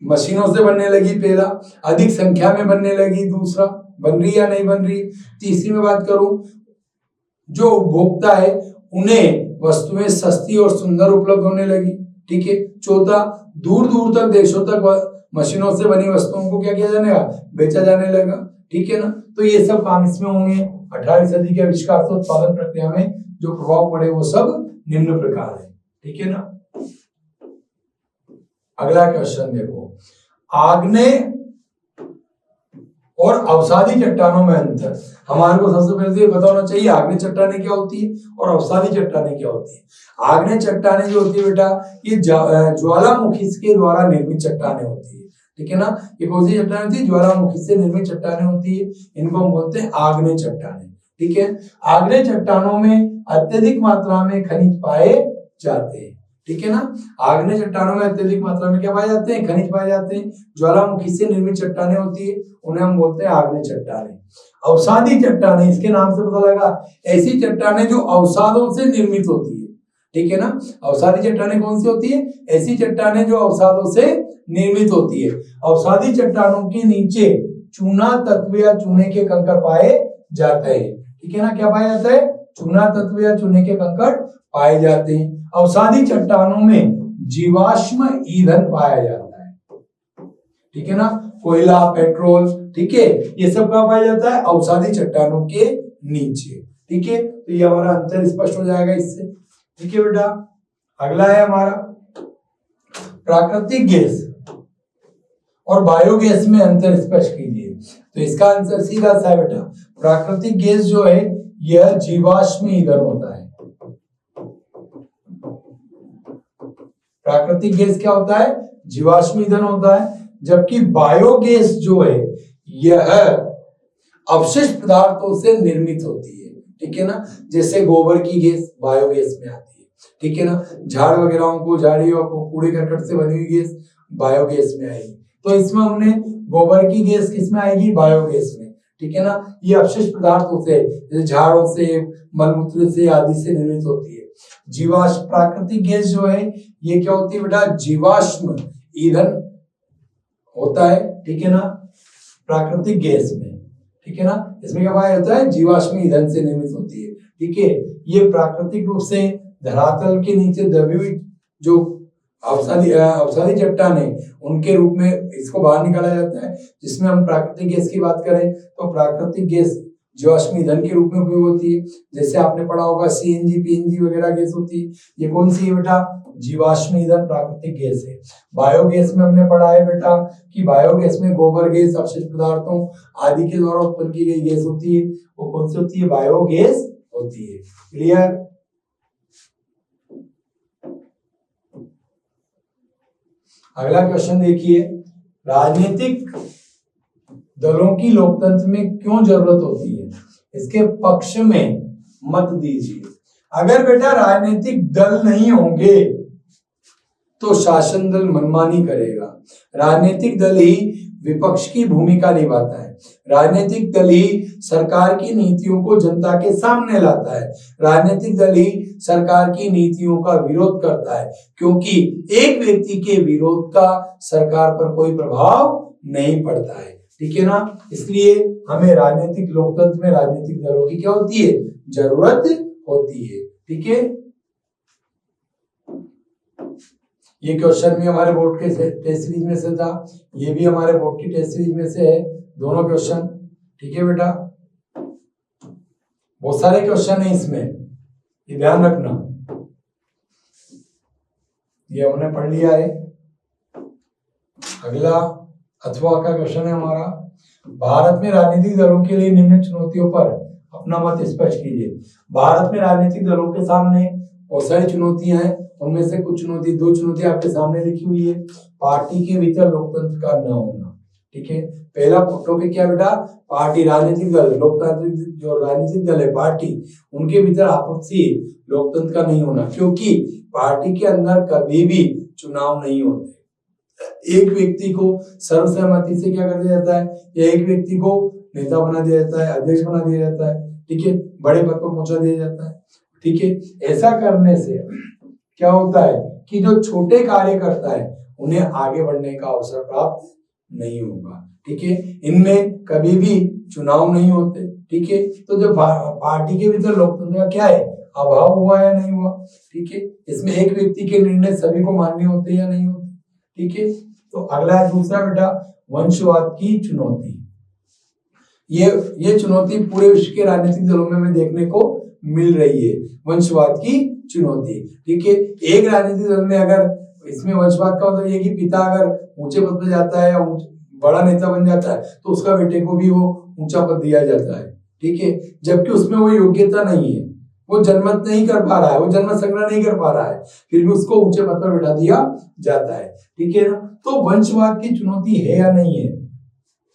मशीनों से बनने लगी, पहला, अधिक संख्या में बनने लगी, दूसरा, बन रही या नहीं बन रही। तीसरी में बात करूं, जो उपभोक्ता है उन्हें वस्तुएं सस्ती और सुंदर उपलब्ध होने लगी, ठीक है। चौथा, दूर दूर तक देशों तक मशीनों से बनी वस्तुओं को क्या किया जाने लगा, बेचा जाने लगा, ठीक है ना। तो ये सब काम इसमें होंगे। 18वीं सदी के आविष्कार से उत्पादन प्रक्रिया में जो प्रभाव पड़े वो सब निम्न प्रकार है, ठीक है ना। अगला क्वेश्चन देखो, आग्नेय और अवसादी चट्टानों में अंतर। हमारे को सबसे पहले तो ये पता होना चाहिए आग्नेय चट्टानें क्या होती है और अवसादी चट्टानें क्या होती है। आग्नेय चट्टानें जो होती है बेटा, ये ज्वालामुखी के द्वारा निर्मित चट्टानें होती है, ठीक है ना। ये कौन सी चट्टानें होती है, ज्वालामुखी से निर्मित चट्टानें होती है, इनको हम बोलते हैं आग्नेय चट्टानें, ठीक है। आग्नेय चट्टानों में अत्यधिक मात्रा में खनिज पाए जाते हैं, ठीक है ना। आग्नेय चट्टानों में अत्यधिक मात्रा में क्या पाए जाते हैं, खनिज पाए जाते हैं। ज्वालामुखी से निर्मित चट्टानें होती है, उन्हें हम बोलते हैं आग्नेय चट्टानें। अवसादी चट्टानें, इसके नाम से पता लगा, ऐसी चट्टानें जो अवसादों से निर्मित होती है, ठीक है ना। अवसादी चट्टानें कौन सी होती है, ऐसी चट्टानें जो अवसादों से निर्मित होती है। अवसादी चट्टानों के नीचे चूना तत्व या चूने के कंकड़ पाए जाते हैं, ठीक है ना। क्या पाया जाता है, चूना तत्व या चूने के कंकड़ पाए जाते हैं। अवसादी चट्टानों में जीवाश्म ईंधन पाया जाता है, ठीक है ना, कोयला, पेट्रोल, ठीक है, ये सब कहाँ पाया जाता है, अवसादी चट्टानों के नीचे, ठीक है। तो ये हमारा अंतर स्पष्ट हो जाएगा इससे, ठीक है बेटा। अगला है हमारा, प्राकृतिक गैस और बायोगैस में अंतर स्पष्ट कीजिए। तो इसका आंसर सीधा सा है बेटा, प्राकृतिक गैस जो है यह जीवाश्म ईंधन होता है। प्राकृतिक गैस क्या होता है, जीवाश्म ईंधन होता है, जबकि बायोगैस जो है यह अवशिष्ट पदार्थों से निर्मित होती है, ठीक है ना। जैसे गोबर की गैस बायोगैस में आती है, ठीक है ना। झाड़ वगैरह को, झाड़ियों को, कूड़े करकट से बनी हुई गैस बायोगैस में आएगी। तो इसमें हमने गोबर की गैस किस में आएगी, बायोगैस में, ठीक है ना। ये अवशिष्ट पदार्थों से, जैसे झाड़ों से, मलमूत्र से आदि से निर्मित होती है। जीवाश्म प्राकृतिक गैस जो है ये क्या होती है बेटा, जीवाश्म ईंधन होता है, ठीक है ना, प्राकृतिक गैस में, ठीक है ना। इसमें क्या पाया जाता है, जीवाश्म ईंधन से निर्मित होती है, ठीक है। ये प्राकृतिक रूप से धरातल के नीचे दबी हुई जो अवसादी चट्टानें, उनके रूप में इसको बाहर निकाला जाता है। जिसमें हम प्राकृतिक गैस की बात करें तो प्राकृतिक गैस जीवाश्म ईंधन के रूप में उपयोग होती है। जैसे आपने पढ़ा होगा सीएनजी, पीएनजी वगैरह गैस होती है, ये कौन सी है बेटा, जीवाश्म ईंधन प्राकृतिक गैस है। बायोगैस में हमने पढ़ा है बेटा कि बायोगैस में गोबर गैस, अपशिष्ट पदार्थों आदि के द्वारा उत्पन्न की गई गैस होती है, वो कौन सी होती है, बायोगैस होती है। क्लियर। अगला क्वेश्चन देखिए, राजनीतिक दलों की लोकतंत्र में क्यों जरूरत होती है, इसके पक्ष में मत दीजिए। अगर बेटा राजनीतिक दल नहीं होंगे तो शासन दल मनमानी करेगा। राजनीतिक दल ही विपक्ष की भूमिका निभाता है। राजनीतिक दल ही सरकार की नीतियों को जनता के सामने लाता है। राजनीतिक दल ही सरकार की नीतियों का विरोध करता है, क्योंकि एक व्यक्ति के विरोध का सरकार पर कोई प्रभाव नहीं पड़ता है, ठीक है ना। इसलिए हमें राजनीतिक लोकतंत्र में राजनीतिक दलों की क्या होती है, जरूरत होती है, ठीक है। ये क्वेश्चन भी हमारे बोर्ड के टेस्ट सीरीज में से था, ये भी हमारे बोर्ड की टेस्ट सीरीज में से है, दोनों क्वेश्चन, ठीक है बेटा। बहुत सारे क्वेश्चन है इसमें, ये ध्यान रखना। ये हमने पढ़ लिया है। अगला अथवा का क्वेश्चन है हमारा, भारत में राजनीतिक दलों के लिए निम्न चुनौतियों पर अपना मत स्पष्ट कीजिए। भारत में राजनीतिक दलों के सामने बहुत सारी चुनौतियां हैं, उनमें से कुछ चुनौती, दो चुनौतियां आपके सामने लिखी हुई है। पार्टी के भीतर लोकतंत्र का न होना, ठीक है। पहला टॉपिक क्या बेटा, पार्टी, राजनीतिक दल, लोकतांत्रिक जो राजनीतिक दल है पार्टी, उनके भीतर आपसी लोकतंत्र का नहीं होना, क्योंकि पार्टी के अंदर कभी भी चुनाव नहीं होते। एक व्यक्ति को सर्वसहमति से क्या कर दिया जाता है, या एक व्यक्ति को नेता बना दिया जाता है, अध्यक्ष बना दिया जाता है, ठीक है, बड़े पद पर पहुंचा दिया जाता है, ठीक है। ऐसा करने से क्या होता है कि जो छोटे कार्यकर्ता है उन्हें आगे बढ़ने का अवसर प्राप्त नहीं होगा, ठीक है। इनमें कभी भी चुनाव नहीं होते, ठीक है। तो जो पार्टी के भीतर लोकतंत्र का क्या है, अभाव हुआ या नहीं हुआ, ठीक है। इसमें एक व्यक्ति के निर्णय सभी को मान्य होते या नहीं होते, ठीक है। तो अगला दूसरा बेटा, वंशवाद की चुनौती। ये चुनौती पूरे विश्व के राजनीतिक दलों में देखने को मिल रही है, वंशवाद की चुनौती, ठीक है। एक राजनीतिक दल में अगर इसमें वंशवाद का मतलब ये कि पिता अगर ऊंचे पद पर जाता है या बड़ा नेता बन जाता है तो उसका बेटे को भी वो ऊंचा पद दिया जाता है, ठीक है। जबकि उसमें वो योग्यता नहीं है, वो जन्मत नहीं कर पा रहा है, वो जन्म संग्रह नहीं कर पा रहा है, फिर भी उसको ऊंचे पद पर बिठा दिया जाता है, ठीक है ना। तो वंशवाद की चुनौती है या नहीं है,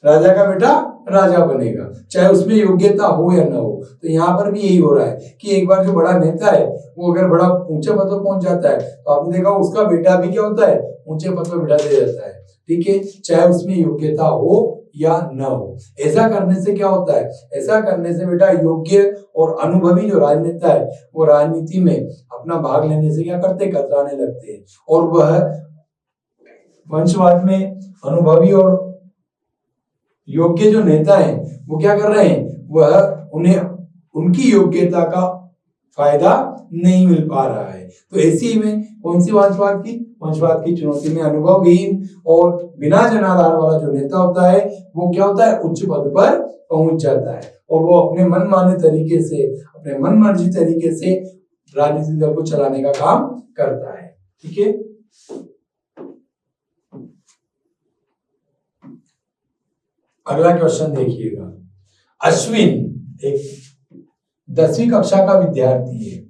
राजा का बेटा राजा बनेगा चाहे उसमें योग्यता हो या ना हो। तो यहाँ पर भी यही हो रहा है कि एक बार जो बड़ा नेता है वो अगर बड़ा ऊंचे पद पर पहुंच जाता है तो आपने देखा उसका बेटा भी क्या होता है, ऊंचे पद पर बिठा दिया जाता है, ठीक है, चाहे उसमें योग्यता हो या ना हो। ऐसा करने से क्या होता है, ऐसा करने से बेटा योग्य और अनुभवी जो राजनेता है वो राजनीति में अपना भाग लेने से क्या करते, कतराने लगते हैं। और वह वंशवाद में अनुभवी और योग्य जो नेता हैं वो क्या कर रहे हैं, वह उन्हें उनकी योग्यता का फायदा नहीं मिल पा रहा है। तो ऐसी में कौन सी वंशवाद की चुनौती में अनुभवहीन और बिना जनाधार वाला जो नेता होता है वो क्या होता है, उच्च पद पर पहुंच जाता है और वो अपने मनमाने तरीके से, अपने मनमर्जी तरीके से राजनीतिक दल को चलाने का काम करता है, ठीक है। अगला क्वेश्चन देखिएगा, अश्विन एक 10वीं कक्षा का विद्यार्थी है,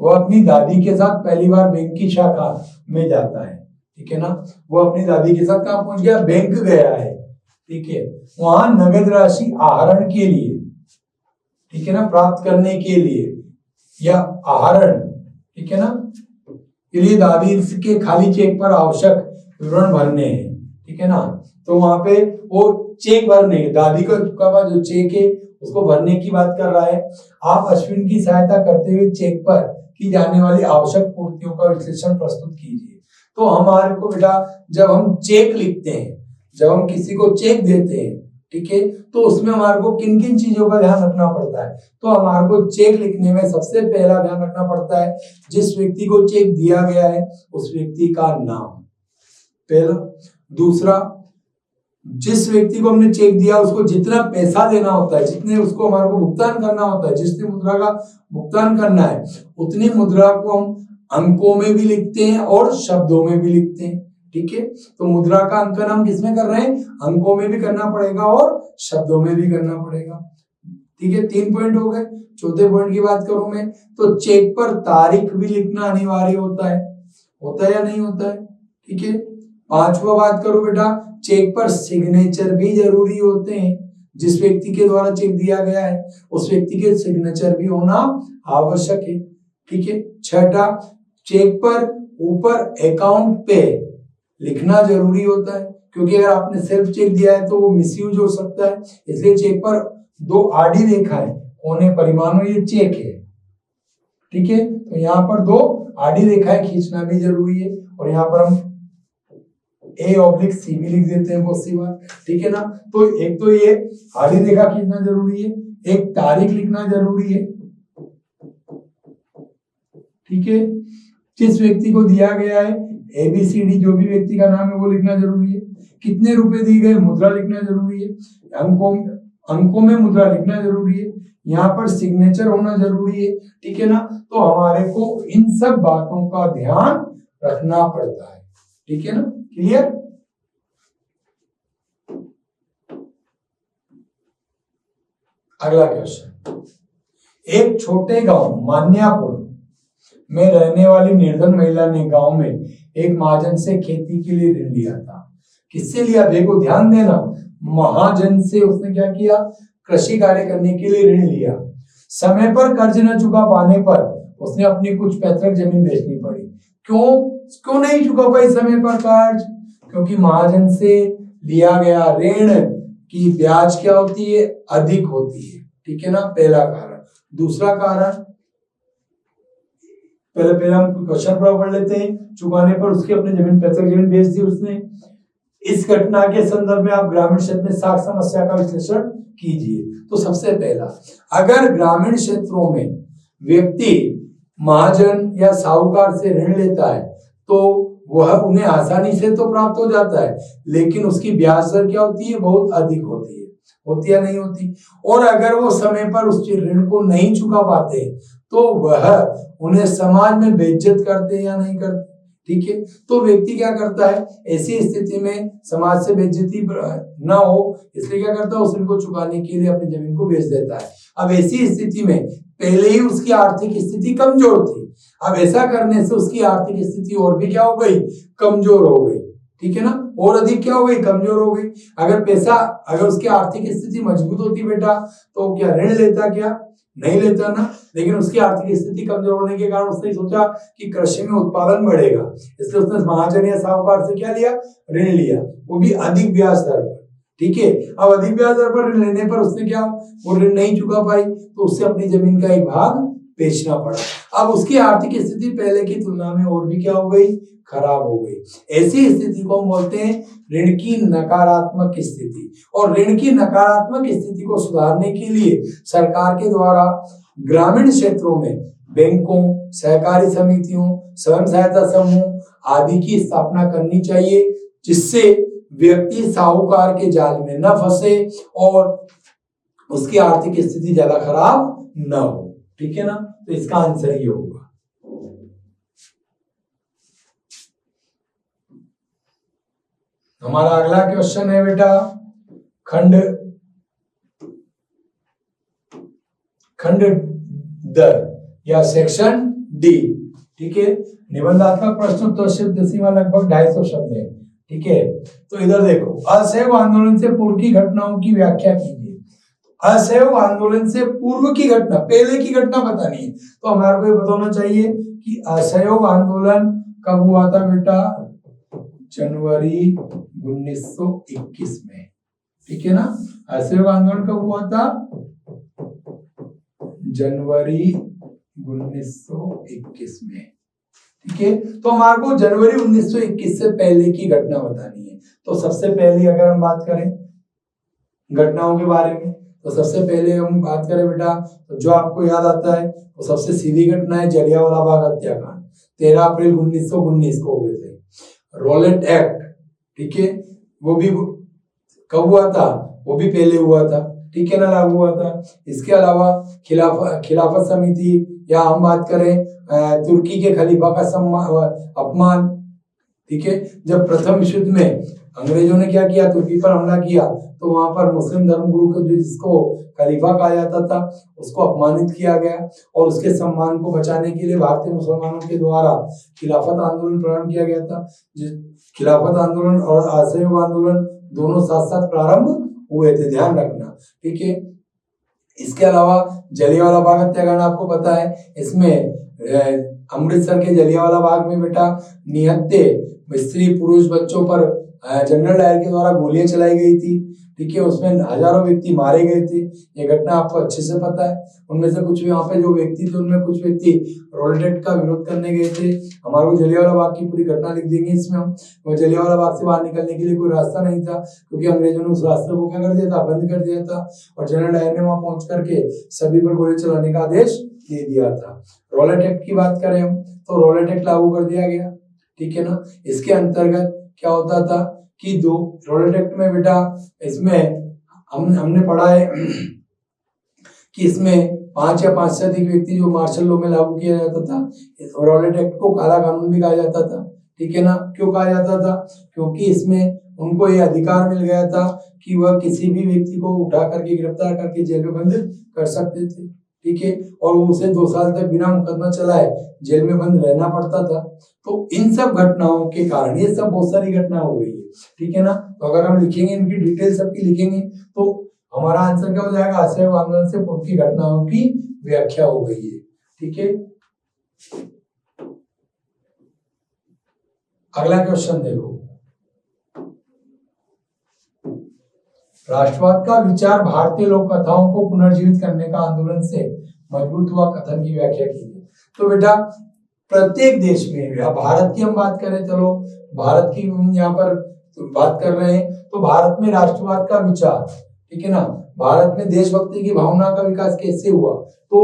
वो अपनी दादी के साथ पहली बार बैंक की शाखा में जाता है, ठीक है ना। वो अपनी दादी के साथ कहाँ पहुंच गया, बैंक गया है, ठीक है। वहां नगद राशि आहरण के लिए, ठीक है ना, प्राप्त करने के लिए या आहरण, ठीक है ना, के लिए दादी के खाली चेक पर आवश्यक विवरण भरने हैं, ठीक है ना। तो वहां पे वो चेक भरने, दादी का जो चेक है उसको भरने की बात कर रहा है। आप अश्विन की सहायता करते हुए चेक पर की जाने वाली आवश्यक पूर्तियों का विश्लेषण प्रस्तुत कीजिए। तो हमारे को बेटा जब हम चेक लिखते हैं, जब हम किसी को चेक देते हैं, ठीक है, तो उसमें हमारे को किन किन चीजों का ध्यान रखना पड़ता है। तो हमारे को चेक लिखने में सबसे पहला ध्यान रखना पड़ता है जिस व्यक्ति को चेक दिया गया है उस व्यक्ति का नाम, पहला। दूसरा, जिस व्यक्ति को हमने चेक दिया उसको जितना पैसा देना होता है, जितने उसको हमारे को भुगतान करना होता है, जितनी मुद्रा का भुगतान करना है उतनी मुद्रा को हम अंकों में भी लिखते हैं और शब्दों में भी लिखते हैं, ठीक है। तो मुद्रा का अंकन हम किसमें कर रहे हैं, अंकों में भी करना पड़ेगा और शब्दों में भी करना पड़ेगा, ठीक है। 3 पॉइंट हो गए। चौथे पॉइंट की बात करूं मैं तो चेक पर तारीख भी लिखना अनिवार्य होता है या नहीं होता है, ठीक है। 5वां बात करो बेटा, चेक पर सिग्नेचर भी जरूरी होते हैं। जिस व्यक्ति के द्वारा चेक दिया गया है उस व्यक्ति के सिग्नेचर भी होना आवश्यक है, ठीक है। 6, चेक पर ऊपर अकाउंट पे लिखना जरूरी होता है, क्योंकि अगर आपने सेल्फ चेक दिया है तो वो मिसयूज हो सकता है। इसलिए चेक पर 2 आड़ी रेखाएं होने परिमाणों ये चेक है, ठीक है। तो यहाँ पर 2 आड़ी रेखाएं खींचना भी जरूरी है और यहाँ पर हम A/C भी लिख देते हैं बहुत सी बार, ठीक है ना। तो एक तो ये आड़ी रेखा खींचना जरूरी है, एक तारीख लिखना जरूरी है, ठीक है। जिस व्यक्ति को दिया गया है ABCD जो भी व्यक्ति का नाम है वो लिखना जरूरी है। कितने रुपए दिए गए मुद्रा लिखना जरूरी है, अंकों में मुद्रा लिखना जरूरी है, यहाँ पर सिग्नेचर होना जरूरी है, ठीक है ना। तो हमारे को इन सब बातों का ध्यान रखना पड़ता है। ठीक है ना, क्लियर। अगला क्वेश्चन, एक छोटे गांव मान्यापुर में रहने वाली निर्धन महिला ने गांव में एक महाजन से खेती के लिए ऋण लिया था। किससे लिया? देखो ध्यान देना, महाजन से उसने क्या किया? कृषि कार्य करने के लिए ऋण लिया। समय पर कर्ज न चुका पाने पर उसने अपनी कुछ पैतृक जमीन बेचनी पड़ी। क्यों नहीं चुका पाई समय पर कर्ज? क्योंकि महाजन से लिया गया ऋण की ब्याज क्या होती है? अधिक होती है। ठीक है ना, पहला कारण। दूसरा कारण, पहले हम क्वेश्चन पूरा पढ़ लेते हैं। चुकाने पर उसकी अपनी जमीन, पैतृक जमीन बेच दी उसने। इस घटना के संदर्भ में आप ग्रामीण क्षेत्र में साख समस्या का विश्लेषण कीजिए। तो सबसे पहला, अगर ग्रामीण क्षेत्रों में व्यक्ति महाजन या साहूकार से ऋण लेता है तो वह उन्हें आसानी से तो प्राप्त हो जाता है, लेकिन उसकी ब्याज दर क्या होती है? बहुत अधिक होती है। होती या नहीं होती? और अगर वो समय पर उस ऋण को नहीं चुका पाते तो वह उन्हें समाज में बेइज्जत करते या नहीं करते। ठीक है, तो व्यक्ति क्या करता है? ऐसी स्थिति में समाज से बेइज्जती ना हो इसलिए क्या करता है? उस ऋण को चुकाने के लिए अपनी जमीन को बेच देता है। अब ऐसी स्थिति में पहले ही उसकी आर्थिक स्थिति कमजोर थी, अब ऐसा करने से उसकी आर्थिक स्थिति और भी क्या हो गई? कमजोर हो गई। ठीक है ना, और अधिक क्या हो गई? कमजोर हो गई। अगर उसकी आर्थिक स्थिति मजबूत होती बेटा तो क्या ऋण लेता? क्या नहीं लेता ना। लेकिन उसकी आर्थिक स्थिति कमजोर होने के कारण उसने सोचा कि कृषि में उत्पादन बढ़ेगा, इसलिए उसने महाजन या साहूकार से क्या लिया? ऋण लिया, वो भी अधिक ब्याज दर पर। ठीक है, अब अधिक ब्याज दर पर ऋण लेने पर उसने क्या, वो ऋण नहीं चुका पाई तो उससे अपनी जमीन का एक भाग बेचना पड़ा। अब उसकी आर्थिक स्थिति पहले की तुलना में और भी क्या हो गई? खराब हो गई। ऐसी स्थिति को हम बोलते हैं ऋण की नकारात्मक स्थिति। और ऋण की नकारात्मक स्थिति को सुधारने के लिए सरकार के द्वारा ग्रामीण क्षेत्रों में बैंकों, सहकारी समितियों, स्वयं सहायता समूह आदि की स्थापना करनी चाहिए, जिससे व्यक्ति साहूकार के जाल में न फंसे और उसकी आर्थिक स्थिति ज्यादा खराब न हो। ठीक है ना, तो इसका आंसर ये होगा। हमारा अगला क्वेश्चन है बेटा खंड दर या सेक्शन डी। ठीक है, निबंधात्मक प्रश्न तो सिर्फ दसीमा लगभग 250 शब्द है। ठीक है, तो इधर देखो, असहयोग आंदोलन से पूर्व की घटनाओं की व्याख्या कीजिए। असहयोग आंदोलन से पूर्व की घटना, पहले की घटना बतानी है, तो हमारे को ये बताना चाहिए कि असहयोग आंदोलन कब हुआ था बेटा? जनवरी 1921 में। ठीक है ना, असहयोग आंदोलन कब हुआ था? जनवरी 1921 में। ठीक है, तो हमारे को जनवरी 1921 से पहले की घटना बतानी है। तो सबसे पहले अगर हम बात करें घटनाओं के बारे में, तो सबसे पहले हम बात करें बेटा तो जो आपको याद आता है वो तो सबसे सीधी घटना है जलियांवाला बाग हत्याकांड। 13 अप्रैल 1919 को हुए थे। रॉलेट एक्ट, ठीक है, वो भी कब हुआ था? वो भी पहले हुआ था। ठीक है ना, लागू हुआ था। इसके अलावा खिलाफत समिति, या हम बात करें तुर्की के खलीफा का अपमान। ठीक है, जब प्रथम विश्व युद्ध में अंग्रेजों ने क्या किया? तुर्की पर हमला किया, तो वहां पर मुस्लिम धर्मगुरु को, जिसको खलीफा कहा जाता था, उसको अपमानित किया गया और उसके सम्मान को बचाने के लिए भारतीय मुसलमानों के द्वारा खिलाफत आंदोलन प्रारंभ किया गया था। खिलाफत आंदोलन और असहयोग आंदोलन दोनों साथ साथ प्रारंभ हुए थे, ध्यान रखना। ठीक है, इसके अलावा जलियांवाला बाग हत्याकांड आपको पता है, इसमें अमृतसर के जलियांवाला बाग में बेटा निहत्थे स्त्री पुरुष बच्चों पर जनरल डायर के द्वारा गोलियां चलाई गई थी। ठीक है, उसमें हजारों व्यक्ति मारे गए थे। ये घटना आपको अच्छे से पता है। उनमें से कुछ वहाँ पे जो व्यक्ति थे उनमें कुछ व्यक्ति रॉलेट एक्ट का विरोध करने गए थे। हमारे को जलियांवाला बाग की पूरी घटना लिख देंगे इसमें हम। वो जलियांवाला बाग से बाहर निकलने के लिए कोई रास्ता नहीं था, क्योंकि अंग्रेजों ने उस रास्ते को क्या कर दिया था? बंद कर दिया था। और जनरल डायर ने वहां पहुंच करके सभी पर गोली चलाने का आदेश दे दिया था। रॉलेट एक्ट की बात करें हम, तो रॉलेट एक्ट लागू कर दिया गया। ठीक है ना, इसके अंतर्गत क्या होता था कि दो रॉलेट एक्ट में बेटा, इसमें हमने पढ़ा है कि इसमें 5 या 5 से अधिक व्यक्ति जो मार्शल लॉ में लागू किया जाता था। रॉलेट एक्ट को काला कानून भी कहा जाता था। ठीक है ना। क्यों कहा जाता था? क्योंकि इसमें उनको ये अधिकार मिल गया था कि वह किसी भी व्यक्ति को उठा करके गिरफ्तार करके जेल में बंद कर सकते थे, ठीक है। और उसे 2 साल तक बिना मुकदमा चलाए जेल में बंद रहना पड़ता था। तो इन सब घटनाओं के कारण, ये सब बहुत सारी घटना हो गई है, ठीक है ना। तो अगर हम लिखेंगे, इनकी डिटेल सबकी लिखेंगे, तो हमारा आंसर क्या हो जाएगा? असहयोग आंदोलन से पूर्व की घटनाओं की व्याख्या हो गई है, ठीक है। अगला क्वेश्चन देखो, राष्ट्रवाद का विचार भारतीय लोक कथाओं को पुनर्जीवित करने का आंदोलन से मजबूत हुआ, कथन की व्याख्या कीजिए। तो बेटा प्रत्येक देश में, या भारत की हम बात करें, चलो भारत की यहाँ पर बात कर रहे हैं, तो भारत में राष्ट्रवाद का विचार, ठीक है ना, भारत में देशभक्ति की भावना का विकास कैसे हुआ? तो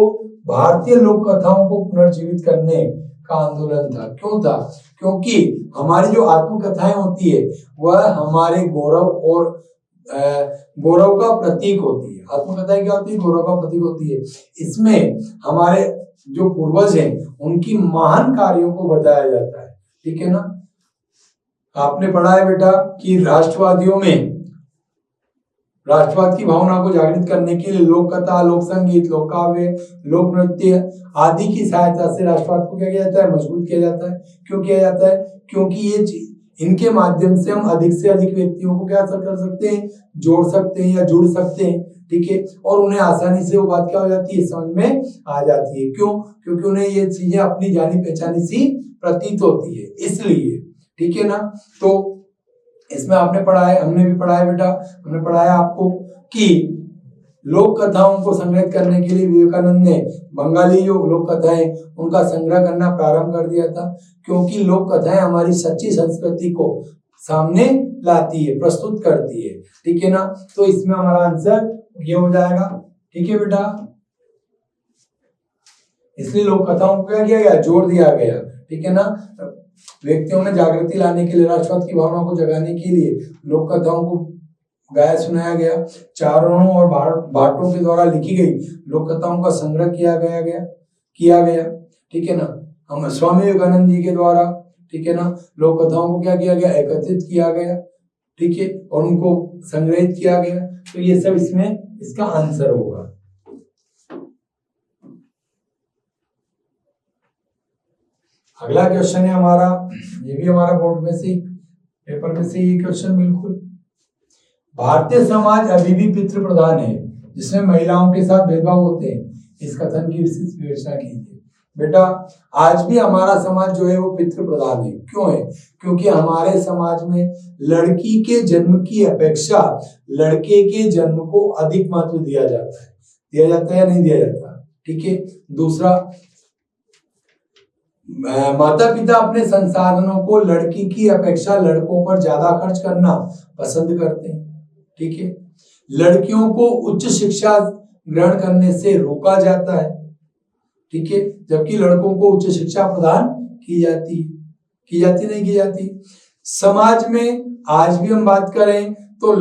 भारतीय लोक कथाओं को पुनर्जीवित करने का आंदोलन था। क्यों था? क्योंकि हमारी जो आत्मकथाएं होती है वह हमारे गौरव का प्रतीक होती है। आत्मकथाएं क्या होती है? गौरव का प्रतीक होती है। इसमें हमारे जो पूर्वज हैं उनकी महान कार्यों को बताया जाता है, ठीक है ना। आपने पढ़ा है बेटा कि राष्ट्रवादियों में राष्ट्रवाद की भावना को जागृत करने के लिए लोक कथा, लोक संगीत, लोक काव्य, लोक नृत्य आदि की सहायता से राष्ट्रवाद को क्या किया जाता है? मजबूत किया जाता है। क्यों किया जाता है? क्योंकि ये इनके माध्यम से हम अधिक से अधिक व्यक्तियों को क्या कर सकते हैं? जोड़ सकते हैं या जुड़ सकते हैं, ठीक है। और उन्हें आसानी से वो बात क्या हो जाती है? समझ में आ जाती है। क्यों? क्योंकि उन्हें ये चीजें अपनी जानी पहचानी सी प्रतीत होती है, इसलिए, ठीक है ना। तो इसमें आपने पढ़ा है, हमने भी पढ़ा है बेटा, हमने पढ़ाया आपको कि लोक कथाओं को संग्रहित करने के लिए विवेकानंद ने बंगाली जो लोक कथाएं उनका संग्रह करना प्रारंभ कर दिया था। क्योंकि लोक कथाएं हमारी सच्ची संस्कृति को सामने लाती है, प्रस्तुत करती है, ठीक है ना। तो इसमें हमारा आंसर ये हो जाएगा, ठीक है बेटा। इसलिए लोक कथाओं को क्या किया गया? जोड़ दिया गया, ठीक है ना। व्यक्तियों में जागृति लाने के लिए, राष्ट्रवाद की भावना को जगाने के लिए लोक कथाओं को गाया सुनाया गया। चारणों और भाटों के द्वारा लिखी गई लोक कथाओं का संग्रह किया गया, ठीक है ना। हम स्वामी विवेकानंद जी के द्वारा, ठीक है ना, लोक कथाओं को क्या किया गया? एकत्रित किया गया, ठीक है, और उनको संग्रहित किया गया। तो ये सब इसमें इसका आंसर होगा। अगला क्वेश्चन है हमारा, ये भी हमारा बोर्ड में से पेपर में से ये क्वेश्चन बिल्कुल, भारतीय समाज अभी भी पितृ प्रधान है जिसमें महिलाओं के साथ भेदभाव होते हैं, इस कथन की विशेष विवेचना कीजिए। बेटा आज भी हमारा समाज जो है वो पितृ प्रधान है। क्यों है? क्योंकि हमारे समाज में लड़की के जन्म की अपेक्षा लड़के के जन्म को अधिक महत्व दिया जाता है या नहीं दिया जाता, ठीक है। दूसरा, माता पिता अपने संसाधनों को लड़की की अपेक्षा लड़कों पर ज्यादा खर्च करना पसंद करते हैं, ठीक है। लड़कियों को उच्च शिक्षा ग्रहण करने से रोका जाता है, ठीक है, जबकि लड़कों को उच्च शिक्षा प्रदान की जाती। समाज में आज भी हम बात करें तो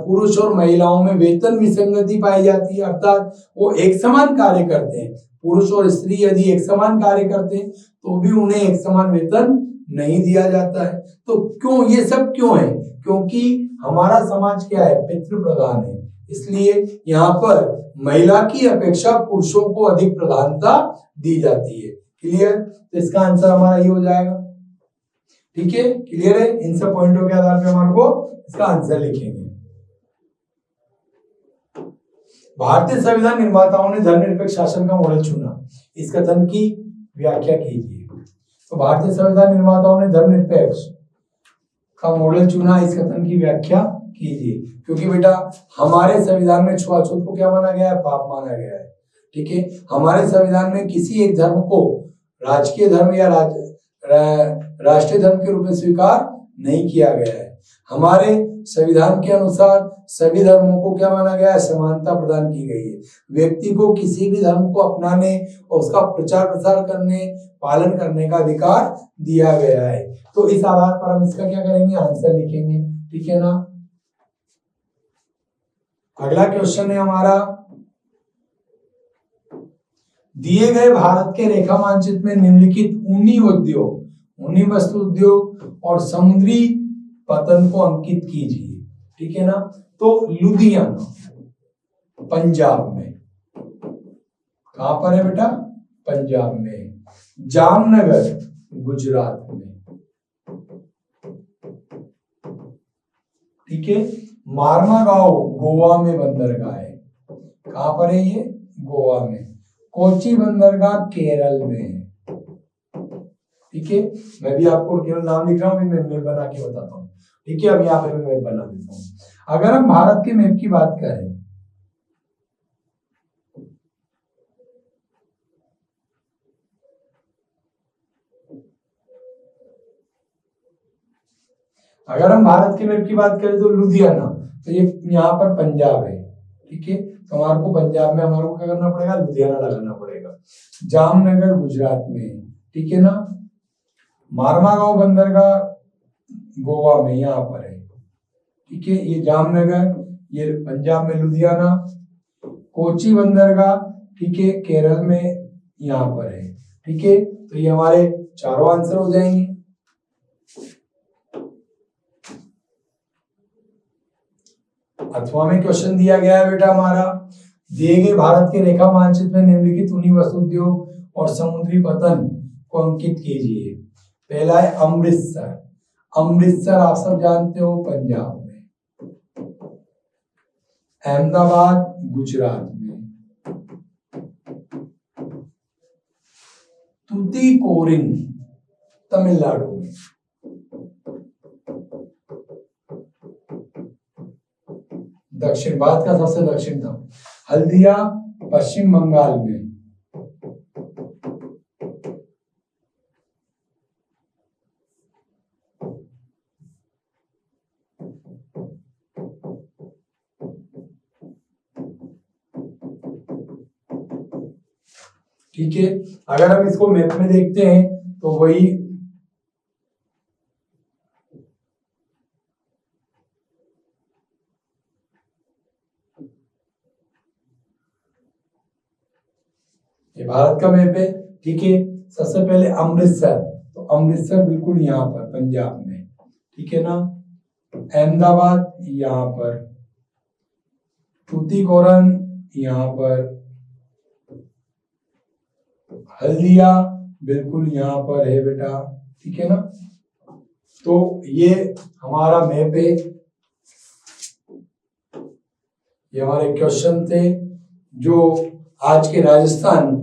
पुरुष और महिलाओं में वेतन विसंगति पाई जाती है, अर्थात वो एक समान कार्य करते हैं। पुरुष और स्त्री यदि एक समान कार्य करते हैं तो भी उन्हें एक समान वेतन नहीं दिया जाता है। तो क्यों? ये सब क्यों है? क्योंकि हमारा समाज क्या है? पितृ प्रधान है। इसलिए यहाँ पर महिला की अपेक्षा पुरुषों को अधिक प्रधानता दी जाती है। क्लियर? तो इसका आंसर हमारा ये हो जाएगा, ठीक है। क्लियर है? इन सब पॉइंटों के आधार पर हमारे को इसका आंसर लिखेंगे। भारतीय संविधान निर्माताओं ने धर्मनिरपेक्ष शासन का मॉडल चुना, इस कथन की व्याख्या कीजिए। तो भारतीय संविधान निर्माताओं ने धर्मनिरपेक्ष का मॉडल चुना, इस कथन की व्याख्या कीजिए। क्योंकि बेटा हमारे संविधान में छुआछूत को क्या माना गया है? पाप माना गया है, ठीक है। हमारे संविधान में किसी एक धर्म को राजकीय धर्म या राष्ट्रीय धर्म के रूप में स्वीकार नहीं किया गया है। हमारे संविधान के अनुसार सभी धर्मों को क्या माना गया है? समानता प्रदान की गई है। व्यक्ति को किसी भी धर्म को अपनाने और उसका प्रचार प्रसार करने, पालन करने का अधिकार दिया गया है। तो इस आधार पर हम इसका क्या करेंगे? आंसर लिखेंगे, ठीक है ना। अगला क्वेश्चन है हमारा, दिए गए भारत के रेखा मानचित्र में निम्नलिखित उन्हीं वस्तु उद्योग और समुद्री पतन को अंकित कीजिए। ठीक है ना। तो लुधियाना पंजाब में, कहां पर है बेटा? पंजाब में। जामनगर गुजरात में। ठीक है। मार्मागांव गोवा में बंदरगाह है। कहां पर है ये? गोवा में। कोची बंदरगाह केरल में है। ठीक है। मैं भी आपको केवल नाम लिख रहा हूं, मैं मैप बना के बताता हूं। ठीक है। अब यहाँ पे मैं मैप बना देता हूं। अगर हम भारत के मैप की बात करें, तो लुधियाना, तो ये यहाँ पर पंजाब है। ठीक है। तो हमारे को पंजाब में हमारे को क्या करना पड़ेगा? लुधियाना लगाना पड़ेगा। जामनगर गुजरात में। ठीक है ना। मार्मागांव बंदरगाह गोवा में, यहाँ पर है। ठीक है। ये जामनगर, ये पंजाब में लुधियाना। कोची बंदरगाह, ठीक है, केरल में यहाँ पर है। ठीक है। तो ये हमारे चारों आंसर हो जाएंगे। अथवा में क्वेश्चन दिया गया है बेटा हमारा, दिए गए भारत के रेखा मानचित्र में निम्नलिखित उन्हीं वस्तु उद्योग और समुद्री पतन को अंकित कीजिए। पहला है अमृतसर। अमृतसर आप सब जानते हो पंजाब में। अहमदाबाद गुजरात में। तुतीकोरिन तमिलनाडु में। दक्षिण भारत का सबसे दक्षिणतम हल्दिया पश्चिम बंगाल में। ठीक है। अगर हम इसको मैप में देखते हैं तो वही ये भारत का मैप है। ठीक है। सबसे पहले अमृतसर, तो अमृतसर बिल्कुल यहाँ पर पंजाब में। ठीक है ना। अहमदाबाद यहाँ पर, तूतीकोरन यहाँ पर, हल्दिया बिल्कुल यहाँ पर है बेटा। ठीक है ना। तो ये हमारा मैप है, ये हमारे क्वेश्चन थे जो आज के राजस्थान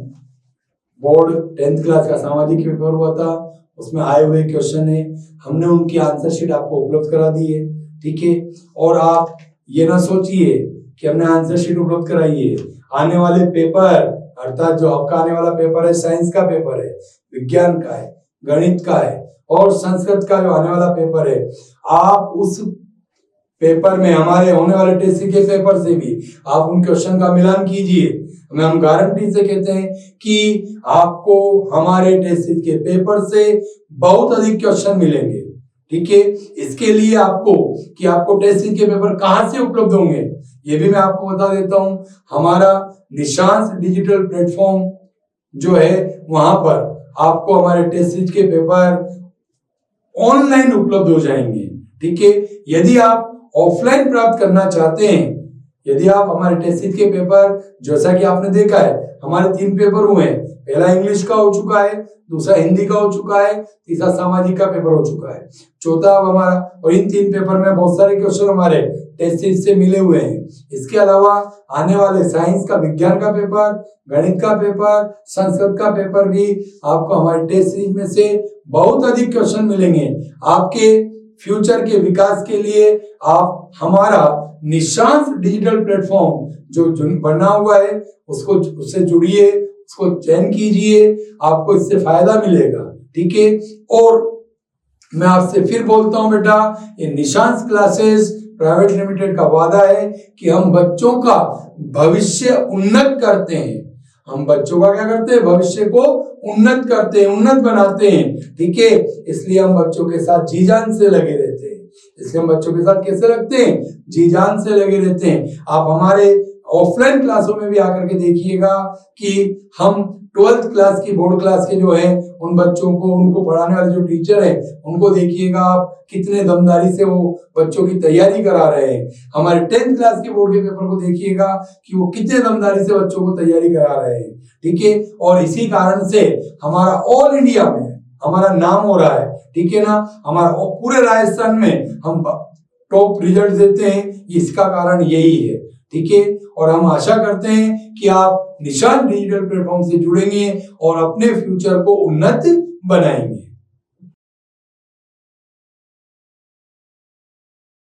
बोर्ड 10th क्लास का सामाजिक पेपर हुआ था, उसमें आए हुए क्वेश्चन है। हमने उनकी आंसर शीट आपको उपलब्ध करा दी है। ठीक है। और आप ये ना सोचिए कि हमने आंसर शीट उपलब्ध कराई है, आने वाले पेपर अर्थात जो आपका आने वाला पेपर है, साइंस का पेपर है, विज्ञान का है, गणित का है और संस्कृत का जो आने वाला पेपर है, आप उस पेपर में हमारे होने वाले टेस्ट के पेपर से भी आप उन क्वेश्चन का मिलान कीजिए। हम गारंटी से कहते हैं कि आपको हमारे टेस्ट के पेपर से बहुत अधिक क्वेश्चन मिलेंगे। ठीक है। इसके लिए आपको टेस्ट के पेपर कहां से उपलब्ध होंगे ये भी मैं आपको बता देता हूं। हमारा निशांस डिजिटल प्लेटफॉर्म जो है, वहां पर आपको हमारे टेस्ट के पेपर ऑनलाइन उपलब्ध हो जाएंगे। ठीक है। यदि आप ऑफलाइन प्राप्त करना चाहते हैं, यदि आप हमारे टेस्ट के पेपर, जैसा कि आपने देखा है हमारे 3 पेपर हुए हैं, पहला इंग्लिश का हो चुका है, दूसरा हिंदी का हो चुका है, तीसरा सामाजिक का पेपर हो चुका है, चौथा अब हमारा, और इन 3 पेपर में बहुत सारे क्वेश्चन हमारे टेस्ट से मिले हुए हैं। इसके अलावा आने वाले साइंस का, विज्ञान का पेपर, गणित का पेपर, संस्कृत का पेपर भी आपको हमारे टेस्ट सीरीज में से बहुत अधिक क्वेश्चन मिलेंगे। आपके फ्यूचर के विकास के लिए आप हमारा निशांस डिजिटल प्लेटफॉर्म जो बना हुआ है उससे जुड़िए, उसको चयन कीजिए, आपको इससे फायदा मिलेगा। ठीक है। और मैं आपसे फिर बोलता हूं बेटा, ये निशांस क्लासेस प्राइवेट लिमिटेड का वादा है कि हम बच्चों का भविष्य उन्नत करते हैं। हम बच्चों का क्या करते हैं? भविष्य को उन्नत करते हैं, उन्नत बनाते हैं। ठीक है। इसलिए हम बच्चों के साथ जी जान से लगे रहते हैं। इसलिए हम बच्चों के साथ कैसे लगते हैं? जी जान से लगे रहते हैं। आप हमारे ऑफलाइन क्लासों में भी आकर के देखिएगा कि हम 12th क्लास की बोर्ड क्लास के जो है उन बच्चों को, उनको पढ़ाने वाले जो टीचर हैं उनको देखिएगा आप कितने दमदारी से वो बच्चों की तैयारी करा रहे हैं। हमारे 10th क्लास के बोर्ड के पेपर को देखिएगा कि वो कितने दमदारी से बच्चों को तैयारी करा रहे हैं, ठीक है। और इसी कारण से हमारा ऑल इंडिया में हमारा नाम हो रहा है, ठीक है ना। हमारा पूरे राजस्थान में हम टॉप रिजल्ट देते हैं, इसका कारण यही है, ठीक है। और हम आशा करते हैं कि आप निशान डिजिटल प्लेटफॉर्म से जुड़ेंगे और अपने फ्यूचर को उन्नत बनाएंगे।